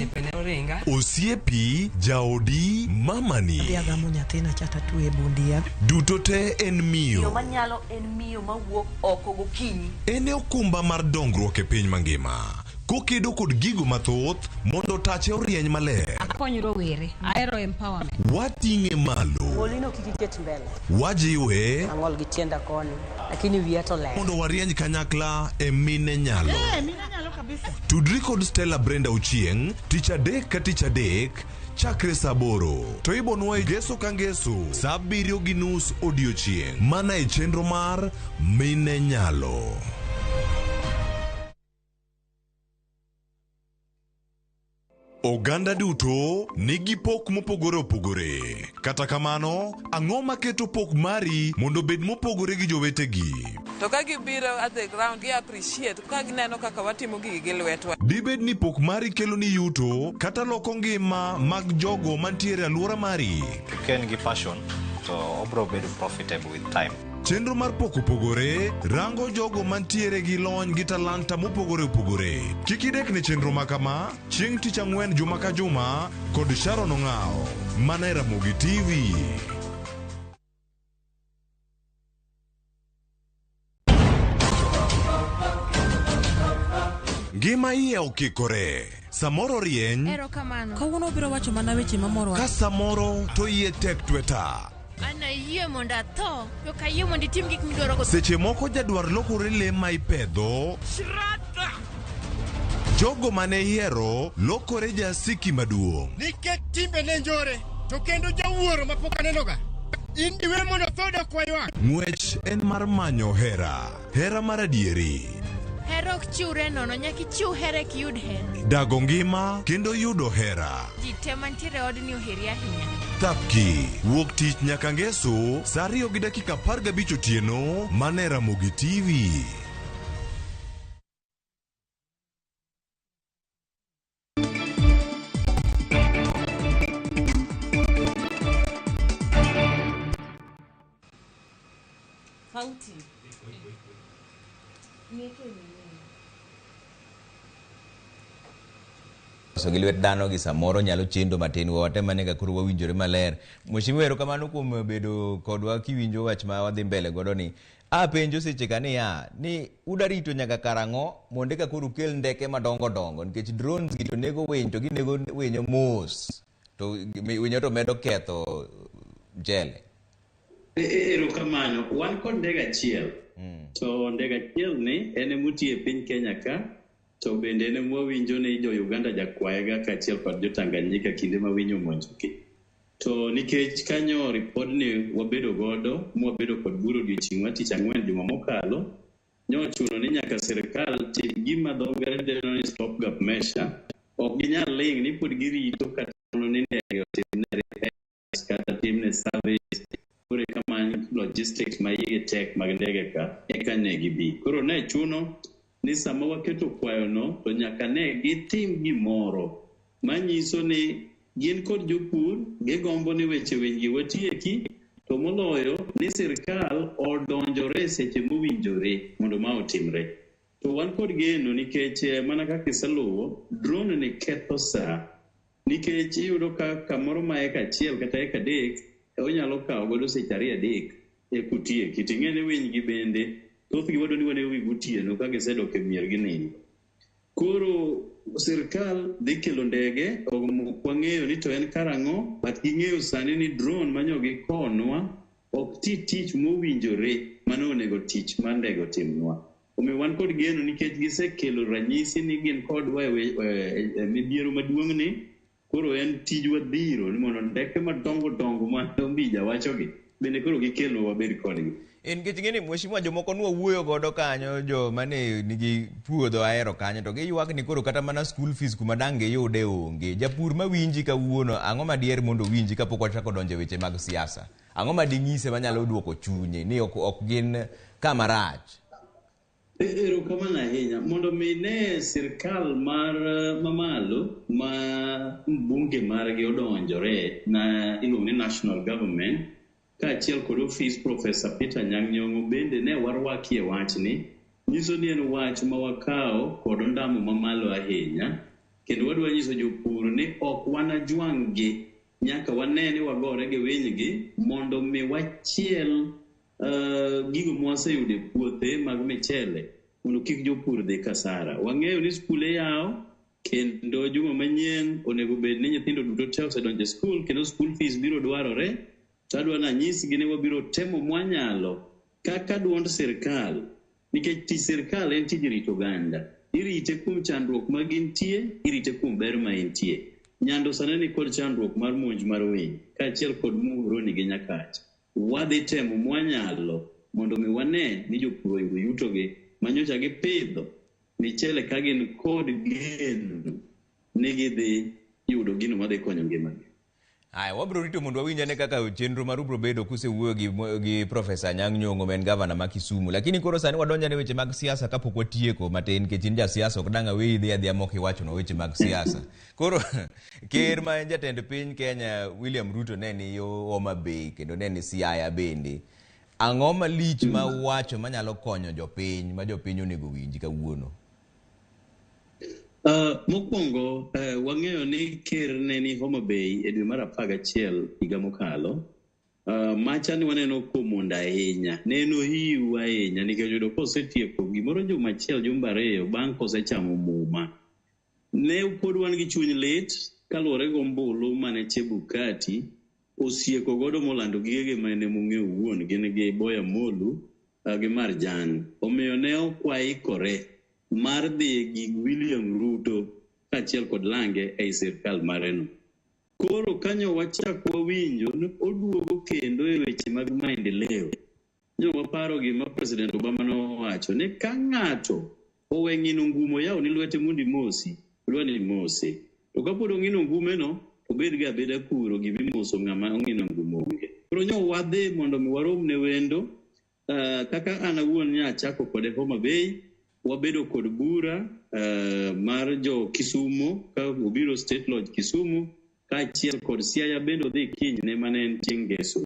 osiepi, jaodi, mamani. Agamo nyathina chata tu e bundia. Duto te en miyo. Yo manyalo en miyo mawuok oko gokinyi. En okumba mar dongruok e piny mangima. Kokedo kod gigo mathoth mondo tache orieny maler. Akonyro were. Aero empowerment. Wating'e malo. Molino kikiket mbele. Wajiwe. Ang'ol gi tienda koni. Lakini wiya to ler. Mondo warieny kanyakla e mine nyalo. Mine nyalo kabisa. Tudri kod Stella Brenda Ochieng, tich adek ka tich adek, chakre saa 8. To ibonwa Ngeso ka Ngeso, saa 7:30 odiochieng'. Mana e chenro mar Mine Nyalo. Oganda duto nigi pok mopogore opogore. Kata kamano, ang'o maketo pok mari mondo bed mopogore gi jowetegi? To ka gibiro at the ground, gi appreciate ka gineno kaka watimo gigi gi lwetwa. Dibed ni pok mari kelo ni yuto kata loko ngima mag jogo mantiere alwora mari. Ken gi passion to obro bedo profitable with time. Chenro mar pok opogore rango jogo mantiere gi lony gi talanta mopogore opogore. Kik idek ne chenro makama, chieng' tich ang'wen juma ka juma kod Sharon Ong'ao. Mana Ramogi TV. Ngima iye okikore. Samoro rieny. Erokamano. Kawuono biro wacho mana weche mamoro. Ka samoro to iye tek tweta. Ana yie mondo atho, to kayie mondo itim gik midwaro go. Seche moko jadwar lokore le ma ipedho. Jogo mane yiero lokore jasiki maduong'. Nikech timbe ne njore, to kendo jawuoro mapok anenoga. In diwe mondo thoda kwayo. Ng'wech en mar manyo hera. Hera mar adieri. Hera ok chiwre nono, nyaka ichiw hera kiyud hera. Dago ngima kendo yudo hera. Ji te mantiere odni oheri ahinya. Thapki, wuok tich nyaka Ngeso, saa 2:15 otieno, mane Ramogi TV. County. So gi lwet dhano gi samoro nyalo chendo matin wote mane ka koro wawinjore maler. Mheshimiwa erokamano kuom bedo kodwa kiwinjo wach ma wadhi mbele godo ni. Penjo seche ka ni uda rito nyaka karang'o mondo ka koro kel ndeke madongo dongo nikech drones gi to nego winy to ginego winyo mos to winyo to medo ketho mchele. Erokamano, wan kod ndege achiel. To ndege achiel ni ene mutie piny Kenya ka. To bende ene mwawinjo ni jo Uganda jakwayega kachiel kod jo Tanganyika kinde ma winyo monjogi. To nikech kanyo ripodni wabedo godo, mwabedo kod buro odiochieng' wa tich ang'wen juma mokalo, nyochuno ni nyaka sirikal tim gima dho ngere dendo ni stop gap measure. Ok ginyal ling ni pod girito kata ni ndege otimne repairs kata timne service kore kamano logistics ma yige tek mag ndege ka eka ne gibi. Koro ne chuno ni sama waketo kwayono to nyaka ne gitim gimoro manyiso ni gin kod jopur gigombo ni weche winji watieki to moloyo ni sirikal odonjore seche mowinjore mondo ma otimre. To wan kod geno nikech mana kaka iseluwo drone ni ketho saa nikech iyudo ka kamoro ma eka achiel kata eka adek onyalo kawo godo seche 2-3 e kutieki. Ting'e ni winy gi bende thothgi wado ni wane wi gotieno ka gisedok e mier gi nindo. Koro sirikal dhi kelo ndege, wang'eyo ni to en karang'o, but ging'eyo sani ni drone manyogi konwa ok ti tich mowinjore mano onego tich mar ndege otimnwa. Omiyo wan kod geno nikech gisekelo ranyisi ni gin kodwa e midhiero maduong' ni, koro en tijwa dhiro ni mondo ndeke madongo dongo ma Ombija wachogi bende koro gikelo wabed kodgi. En ng'eni mheshimiwa jomoko nwawuoyo godo kanyo jo mane nigi puodho ahero kanyo to giywak ni koro kata mana school fees kuma dang' giyude onge. Japur mawinji kawuono ang'o madier mondo winji kapok wachako donjo e weche mag siasa? Ang'o mading'ise manyalo duoko chunye ni ok gin kama rach? Erokamano ahinya mondo mi ne sirikal mar mamalo ma bunge margi odonjore na iluongo ni national government kaachiel kod ofis Profesa Peter Nyang'nyong'o bende ne warwakie wachni, nyiso ni en wach ma wakawo kod ondamo mamalo ahinya, kendo wadwa nyiso jopur ni ok wanajwang' gi nyaka wane ni wagore gi winygi mondo mi wachiel gigo mwaseyudo e puothe mag michele mondo kik jopur dhi kasara. Wang'eyo ni skule yaw kendo juma manyien onego bed ni nyithindo duto te osedonjo e skul kendo school fees biro dwarore. Tadwa na nyisgi ni wabiro temo mwanyalo kaka duond sirikal nikech tich sirikal en tij rito oganda. Irite kuom chandruok ma gintie, irite kuom ber ma intie. Nyando sane ni kod chandruok mar monj mar winy kaachiel kod muhoroni gi nyakach. Wadhi temo mwanyalo mondo mi wane ni jopur oyudo yutogi manyocha gipidho michele ka gin kod geno ni gidhi yudo gino madhi konyo ngimagi. Wabro rito mondo wawinjane kaka chenro mar ubro bedo kusewuoyo gi Profesa Nyang'nyong'o men gavana ma Kisumu. Lakini koro sani wadonjane weche mag siasa kapok watieko matin nikech in ja siasa ok dang' aweyi dhi adhiya mok iwachono weche mag siasa. Koro ker ma en jatend piny Kenya William Ruto ne ni yo Homa Bay kendo ne ni Siaya bende. Ang'o malich ma wacho manyalo konyo jopiny ma jopiny onego winji kawuono? Mokwongo wang'eyo ni ker ne ni Homa Bay e dwe mar 11 higa mokalo. Macha ni waneno komonda ahinya, neno hiu ahinya nikech yudo kosetieko gimoro juma achiel jumbe 2 bang' kosechamo muma. Ne pod wan gi chuny lit kaluwore gombulu mane Chebukati osieko godo molando gige mane mong'eyo wuon gin gi Boya Molu gi Marjan. Omiyo ne okwaikore mar dhi gi William Ruto kaachiel kod Lange ei sirikal mareno. Koro kanyo wachako wawinjo ni oduogo kendo e weche mag maendeleo. Nyo waparo gima President Obama nowacho ni ka ng'ato owe ng'ino ngumo yaw ni lwete mundi mosi, dwa ni mose. To kapod ong'ino ngumeno, obed ga beda kuro gimimoso ng'ama ong'ino ngumo onge. Koro nyo wadhi mondo mi warom ne wendo, kaka an awuon nyachako kode Homa Bay, wabedo kod bura mar jo Kisumu ka obiro State Lodge Kisumu kaachiel kod Siaya bendo dhi kiny ne mane en chieng' Ngeso.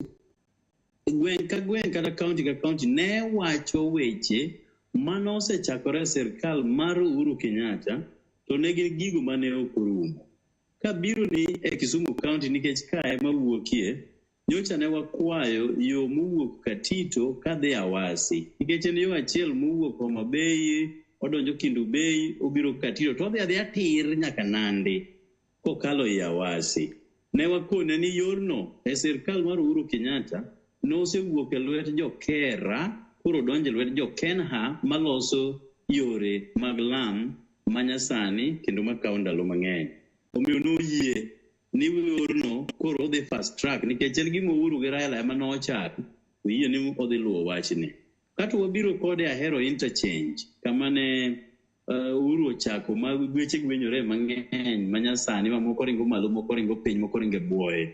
gweng' ka gweng' kata kaunti ka kaunti ne wacho weche manosechakore sirkal mar Uhuru Kenyatta to ne gin gigo mane ok orumo. Kabiro ni e Kisumu County nikech ka ema wuokie, nyocha ne wakwayo yo mowuok Katito kadhi Awasi nikech en yo achiel mowuok Homa Bay odonjo Kindu Bay obiro Katito to odhi adhiya tir nyaka Nandi kokalo i Awasi. Ne wakone ni yorno e sirkal mar Uhuru Kenyatta nosewuok e lwet jokera koro donjo e lwet jokenha maloso yore mag lam manyasani kendo makawo ndalo mang'eny. Omiyo noyie ni yorno koro odhi fast track nikech en gima Uhuru gi Raila ema nochako oyie ni odhi luwo wachni. Kato wabiro kode Ahero interchange kama ne Uhuru ochako ma weche gwenyore mang'eny manyasani ma moko ringo malo moko ringo piny moko ringo buoye.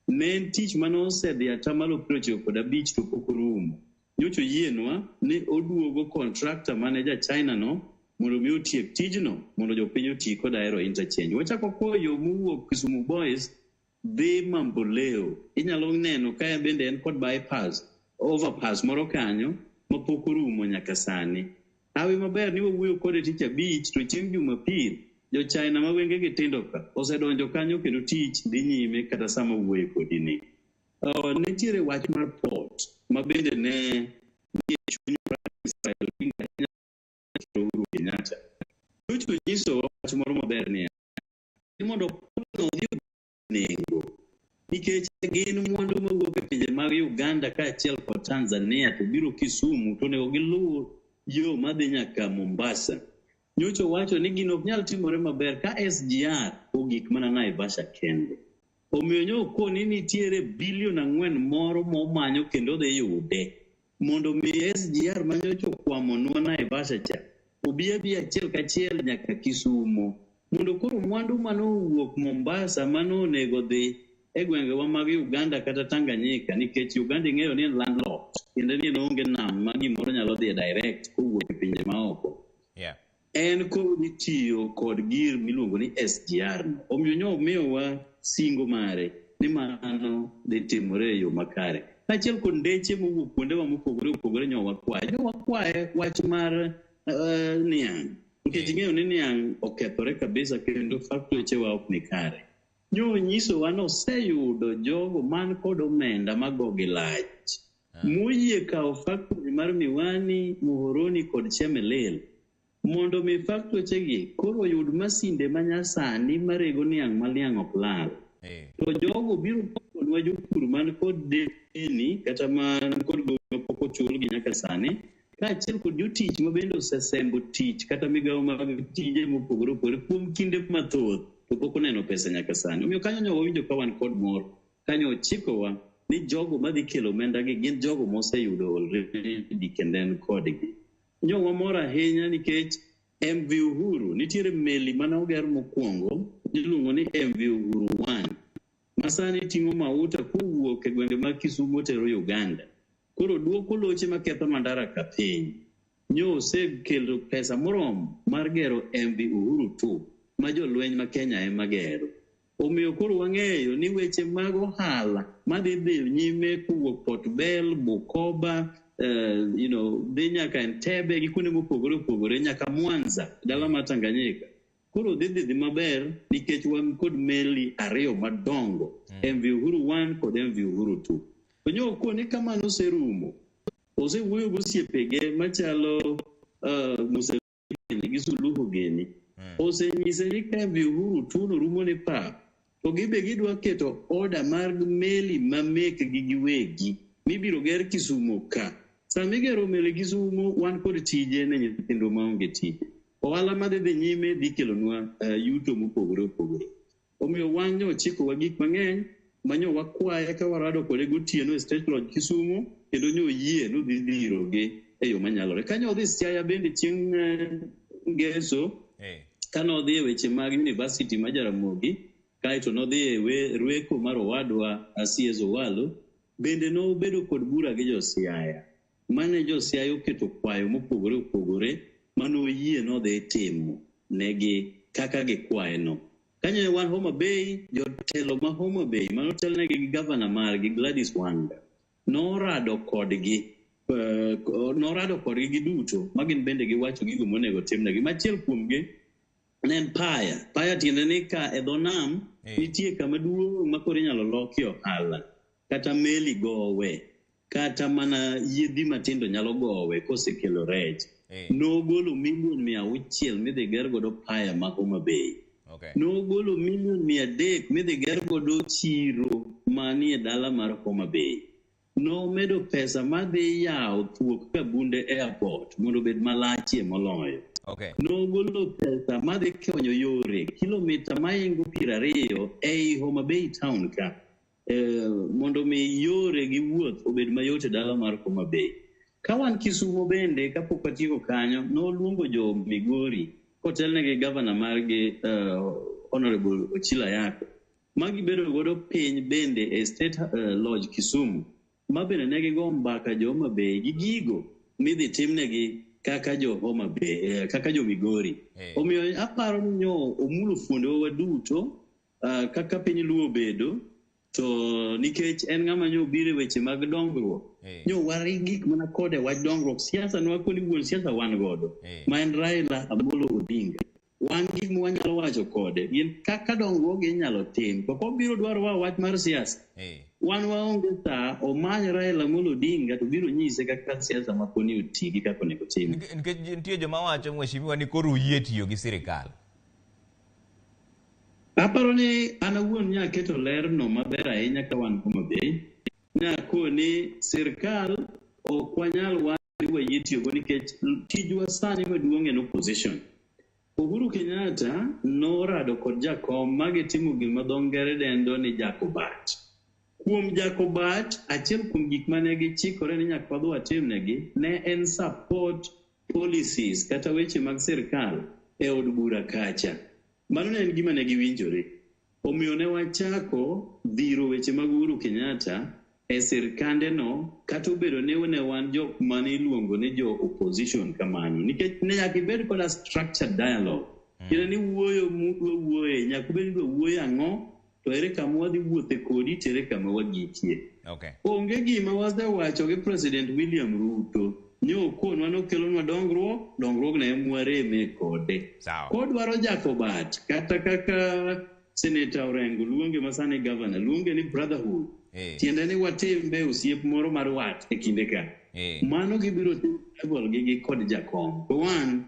Ne en tich manosedhi atamalo 95 to pok orumo. Nyocha yienwa ni oduogo contractor mane ja China no mondo mi otiek tijno mondo jopiny oti kod Ahero interchange. Wachako koyo mowuok Kisumu Boys dhi Mamboleo. Inyalo neno ka bende en kod bypass overpass moro kanyo mapok orumo nyaka sani. Hawi maber ni wawuoyo kode tich abich to chieng' Jumapil jo China ma wengegi tindo ka osedonjo kanyo kendo tich dhi nyime kata sama wuoyo kodi ni. Nitiere wach mar port ma bende ne nie chuny Israel Uhuru Kenyatta. Nyocha onyiso wach moro maber ni mondo portno odhi nengo nikech gin mwandu mawuok e pinje mag Uganda kaachiel kod Tanzania to biro Kisumu to onego giluw yo madhi nyaka Mombasa. Nyocha wacho ni gino ok nyal timore maber ka SGR ogik mana Naivasha kende. Omiyo nyoko ni nitiere bilion 4 moro momanyo kendo dhi yude mondo mi SGR manyocha okwamonwa Naivasha cha obi achiel kachiel nyaka Kisumu mondo koro mwandu manowuok Mombasa manonego dhi e gwengewa mag Uganda kata Tanganyika nikech Uganda ing'eyo ni en landlocked kendo ni onge nam ma gimoro nyalo dhi direct kowuok e pinje maoko. En koro nitiyo kod gir miluongo ni SGR. Omiyo nyo miyowa singo mare ni mano dhi timore e yo makare. Kaachiel kod ndeche mowuok kuondewa mopogore opogore nyo wakwaye wach mar niang'. Nikech ing'eyo ni niang' okethore kabisa kendo factory wa ok ni kare. Nyo nyisowa ni oseyudo jogo man kod omenda magogi lach moyie kawo factory mar Miwani, Muhoroni kod Chemelil mondo mi factory chegi koro yud masinde manyasani marego niang' ma niang' ok lal. To jogo biro konwa jopur man kod deni kata man kod gowi mapok ochul gi nyaka sani kaachiel kod jotich ma bende osesembo tich kata migawo mag tije mopogore opogore kuom kinde mathoth to pok oneno pesa nyaka sani. Omiyo kanyo nyo wawinjo ka wan kod mor kanyo ochikowa ni jogo madhi kelo omenda gi gin jogo moseyudo already kendo en kodgi. Nyo wamor ahinya nikech MV Uhuru nitiere meli mane oger mokwongo iluongo ni MV Uhuru 1 masani ting'o mauta kowuok e gwenge mag Kisumu tero Uganda. Koro duoko loche maketho mandara ka piny. Nyo osekelo pesa moromo mar gero MV Uhuru 2 ma jolweny ma Kenya ema gero. Omiyo koro wang'eyo ni weche mag ohala madhi dhi nyime kowuok Port Bell, Bukoba, dhi nyaka Entebbe gi kuonde mopogore opogore nyaka Mwanza dala mar Tanganyika. Koro dhi maber nikech wan kod meli ariyo madongo MV Uhuru 1 kod MV Uhuru 2. Onyo koni kamano oserumo. Osewuoyo gosiepege machalo Museveni gi Suluhu Geni. Osenyise ni ka MV Uhuru 2 norumo ni pa to gibe gidwa keto order mar meli mameke gi giwegi mibiro ger Kisumu ka. Sami gero meli Kisumu wan kod tije ne nyithindo maonge tije. Ohala madhi nyime dhi kelonwa yuto mopogore opogore. Omiyo wan nyo chikowa gik mang'eny manyo wakwaye ka warado kode gotieno e State Lodge Kisumu kendo nyo yie no dhi dhiroge e yo manyalore. Kanyo odhi Siaya bende chieng' ngeso kano dhi e weche mag University ma Jaramogi kaeto nodhi e rweko mar owadwa CS Owalo bende nobedo kod bura gi jo-Siaya mane jo-Siaya oketo kwayo mopogore opogore mano yie nodhi timo negi kaka gikwaye no. Kanyo wan Homa Bay, jotelo ma Homa Bay manotelnegi gi gavana margi Gladys Wanga norado kodgi giduto magin bende giwacho gigo monego timnegi. Machiel kuomgi ne en paya tiende ni ka e dho nam nitie kama duong' ma koro inyalo lokie ohala kata meli gowe kata mana yiedhi matindo nyalo gowe kosekelo rech. Nogolo $600,000 midhi ger godo paya ma Homa Bay. Nogolo $300,000 midhi ger godo chiro manie dala mar Homa Bay. Nomedo pesa madhi yawo thuok Kabunde airport mondo obed malachie moloyo. Nogolo pesa madhi konyo yore kilomita maingo 20 ei Homa Bay town ka mondo mi yore gi wuoth obed mayot e dala mar Homa Bay. Kawan Kisumo bende kapok atieko kanyo noluongo jo Migori kotelnegi gavana margi Honorable Ochila Yako magibedo godo piny bende e State Lodge Kisumu mabende negigo mbaka jo Homa Bay gi gigo midhi timnegi kaka jo Homa Bay kaka jo Migori. Omiyo aparo ni nyo omulo fuondewa duto kaka piny luo bedo to nikech en ng'ama nyo bire weche mag dongruok nyo wari gik mana kode wach dongruok siasa nwa koni wuon siasa wan godo ma en Raila Amolo Odinga. Wan gik ma wanyalo wacho kode yin kaka dongruok inyalo tim to kobiro dwaro wach mar siasa wan waonge sa omany Raila Amolo Odinga to biro nyise kaka siasa ma koni otigi kaka onego tim. Nikech nitie joma wacho mheshimiwa ni koro uyie tiyo gi sirikal. Aparo ni an awuon nyaketo lerno maber ahinya ka wan Homa Bay. Nyakoni sirikal ok wanyal wayie tiyogo nikech tijwa sani maduong' en opposition. Uhuru Kenyatta norado kod jakom magitimo gima dho ngere dendo ni Jakobat. Kuom Jakobat, achiel kuom gik mane gichikore ni nyaka wadhi watimnegi ne en support policies kata weche mag sirikal e od bura kacha. Mano ne en gima ne giwinjore. Omiyo ne wachako dhiro weche mag Uhuru Kenyatta e sirkande no kata obedo ne wan jok mane iluongo ni jo opposition kamano. Nikech ne nyaka ibed koda structured dialogue. Kendo ni wuoyo nyaka ibed ni wuoyo ang'o to ere kama wadhi wuothe kodi to ere kama wagitie. Onge gima wasewacho gi President William Ruto nyo konwa nokelonwa dongruok ne mwareme kode. Kodwaro Jakobat kata kaka Senator Orengo luonge masani governor luonge ni brotherhood. Tiende ni watimbe osiep moro mar wat e kinde ka. Mano gibiro table gi kod jakom. To wan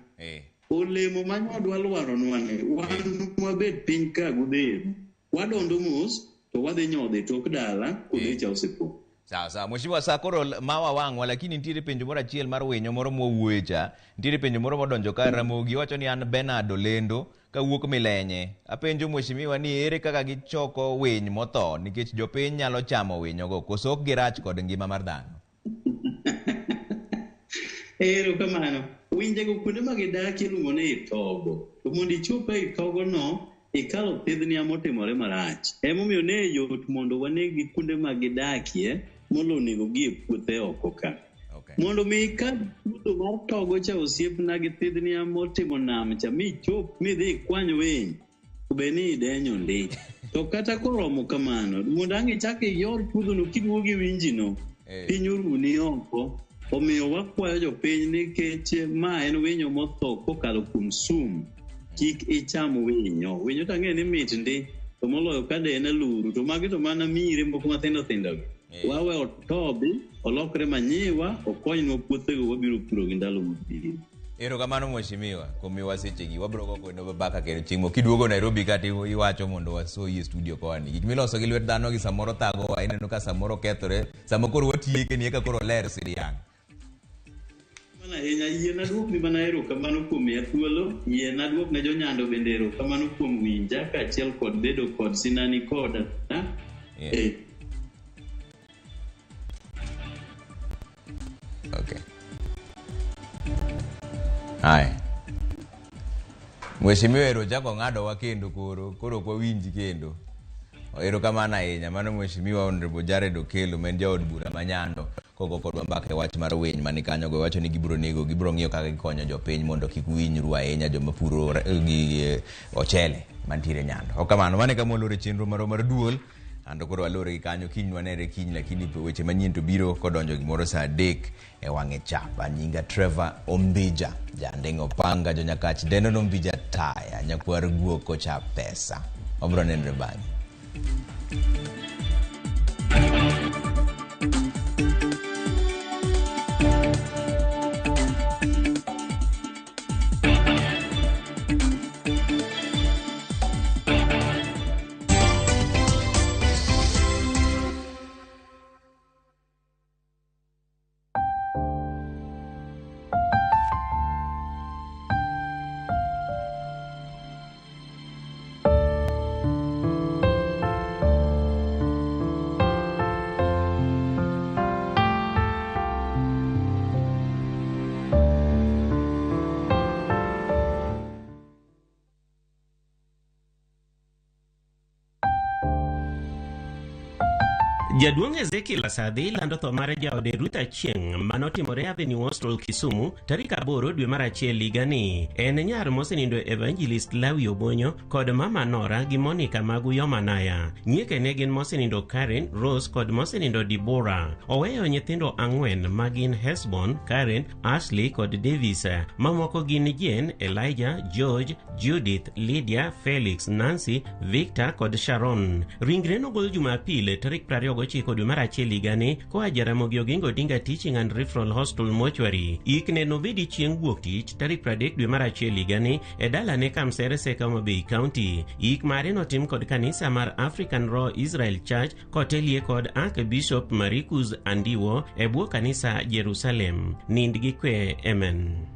olemo manyodwa lwaro nwane wan wabed piny ka godheru. Wadondo mos to wadhi nyodhe tok dala kodhecha osepo. Sawa mheshimiwa sa koro mawa wang'wa lakini nitiere penjo moro achiel mar winyo moro mwuoye cha nitiere penjo moro modonjo ka Ramogi wacho ni an Bernard Olendo kawuok Milenye apenjo mheshimiwa ni ere kaka gichoko winy motho nikech jopiny nyalo chamo winyogo koso ok girach kod ngima mar dhano. Kamano winjego kuonde ma gidakie iluongo ni itogo to mondo ichop e itogo no ikalo thidhni motimore marach. Emomiyo ne yot mondo wanegi kuonde ma gidakie molo nego gi e puothe oko ka. Mondo mi ka puodho mar togo cha osiepna gi thidhni motimo nam cha michop midhi kwanyo winy obeni idenyo ndi. To kata koromo kamano mondo ang' ichak iyor puodhono kiduogi winjino piny oruni oko. Omiyo wakwayo jopiny nikech ma en winyo motho kokalo kuom sum. Kik icham winyo tang'e ni mit ndi to moloyo ka dene luru to magi to mana mire moko mathindo thindo wawe otobi olokre manyiwa okonywa puothego wabiro puro gi ndalo mabiro. Erokamano mheshimiwa kumiwa sechegi wabiro go kono baka kendo chieng' kiduogo Nairobi kata iwacho mondo wasoyi e studio koni gik miloso gi lwet dhano gi samoro thago ineno ka samoro kethore sama koro watieke ni eka koro ler siriang'. Yien aduok ni mana erokamano kuom miya thuolo. Yien aduok ne jonyando bende erokamano kuom winja kaachiel kod bedo kod sinani koda. Haya. Mheshimiwa ero jago ng'adowa kendo koro kwa winji kendo. Erokamano ahinya mano mheshimiwa Honorable Jared Okelo men jaod bura manyando kogo kodwa mbaka wach mar winy mani kanyo go wacho ni gibiro ng'iyo kaka gikonyo jopiny mondo kik winyru ahinya joma puro gi ochele mantiere nyando. Okamano mane kamolore chenro mar duol ando koro alore gi kanyo kiny wanere kiny, lakini weche manyien to biro kodonjo gimoro saa 3 e wang'e chap. Anyinga Trevor Ombija, jandeng'o panga jonyakach deno Ombija taya nyakwar guok kocha pesa. Obro nenre bang'e. Jaduong' Ezekiel Asadhi lando tho mar jaode Ruth Achieng' manotimore Avenue Hostel Kisumu tarik 8 dwe mar achiel higani. En nyar mosenindo Evangelist Lawi Obonyo kod mama Nora gi Monica Maguyo Manaya. Nyieke ne gin mosenindo Karen, Rose kod mosenindo Deborah. Oweyo nyithindo 4 magin Hesbon, Karen, Ashley kod Davis. Mamoko gin Jane, Elijah, George, Judith, Lydia, Felix, Nancy, Victor kod Sharon. Ringre nogol Jumapil tarik 29 dwe mar achiel higani koa Jaramogi Oginga Odinga Teaching and Referral Hospital Mortuary. Ikne nobedi chieng' wuok tich tarik 30 dwe mar achiel higani e dalane Kamsere Seka Homabay County. Ik mare notim kod kanisa mar African Raw Israel Church kotelie kod Archbishop Maricus Andiwo e bwo kanisa Jerusalem. Nind gi kwe, amen.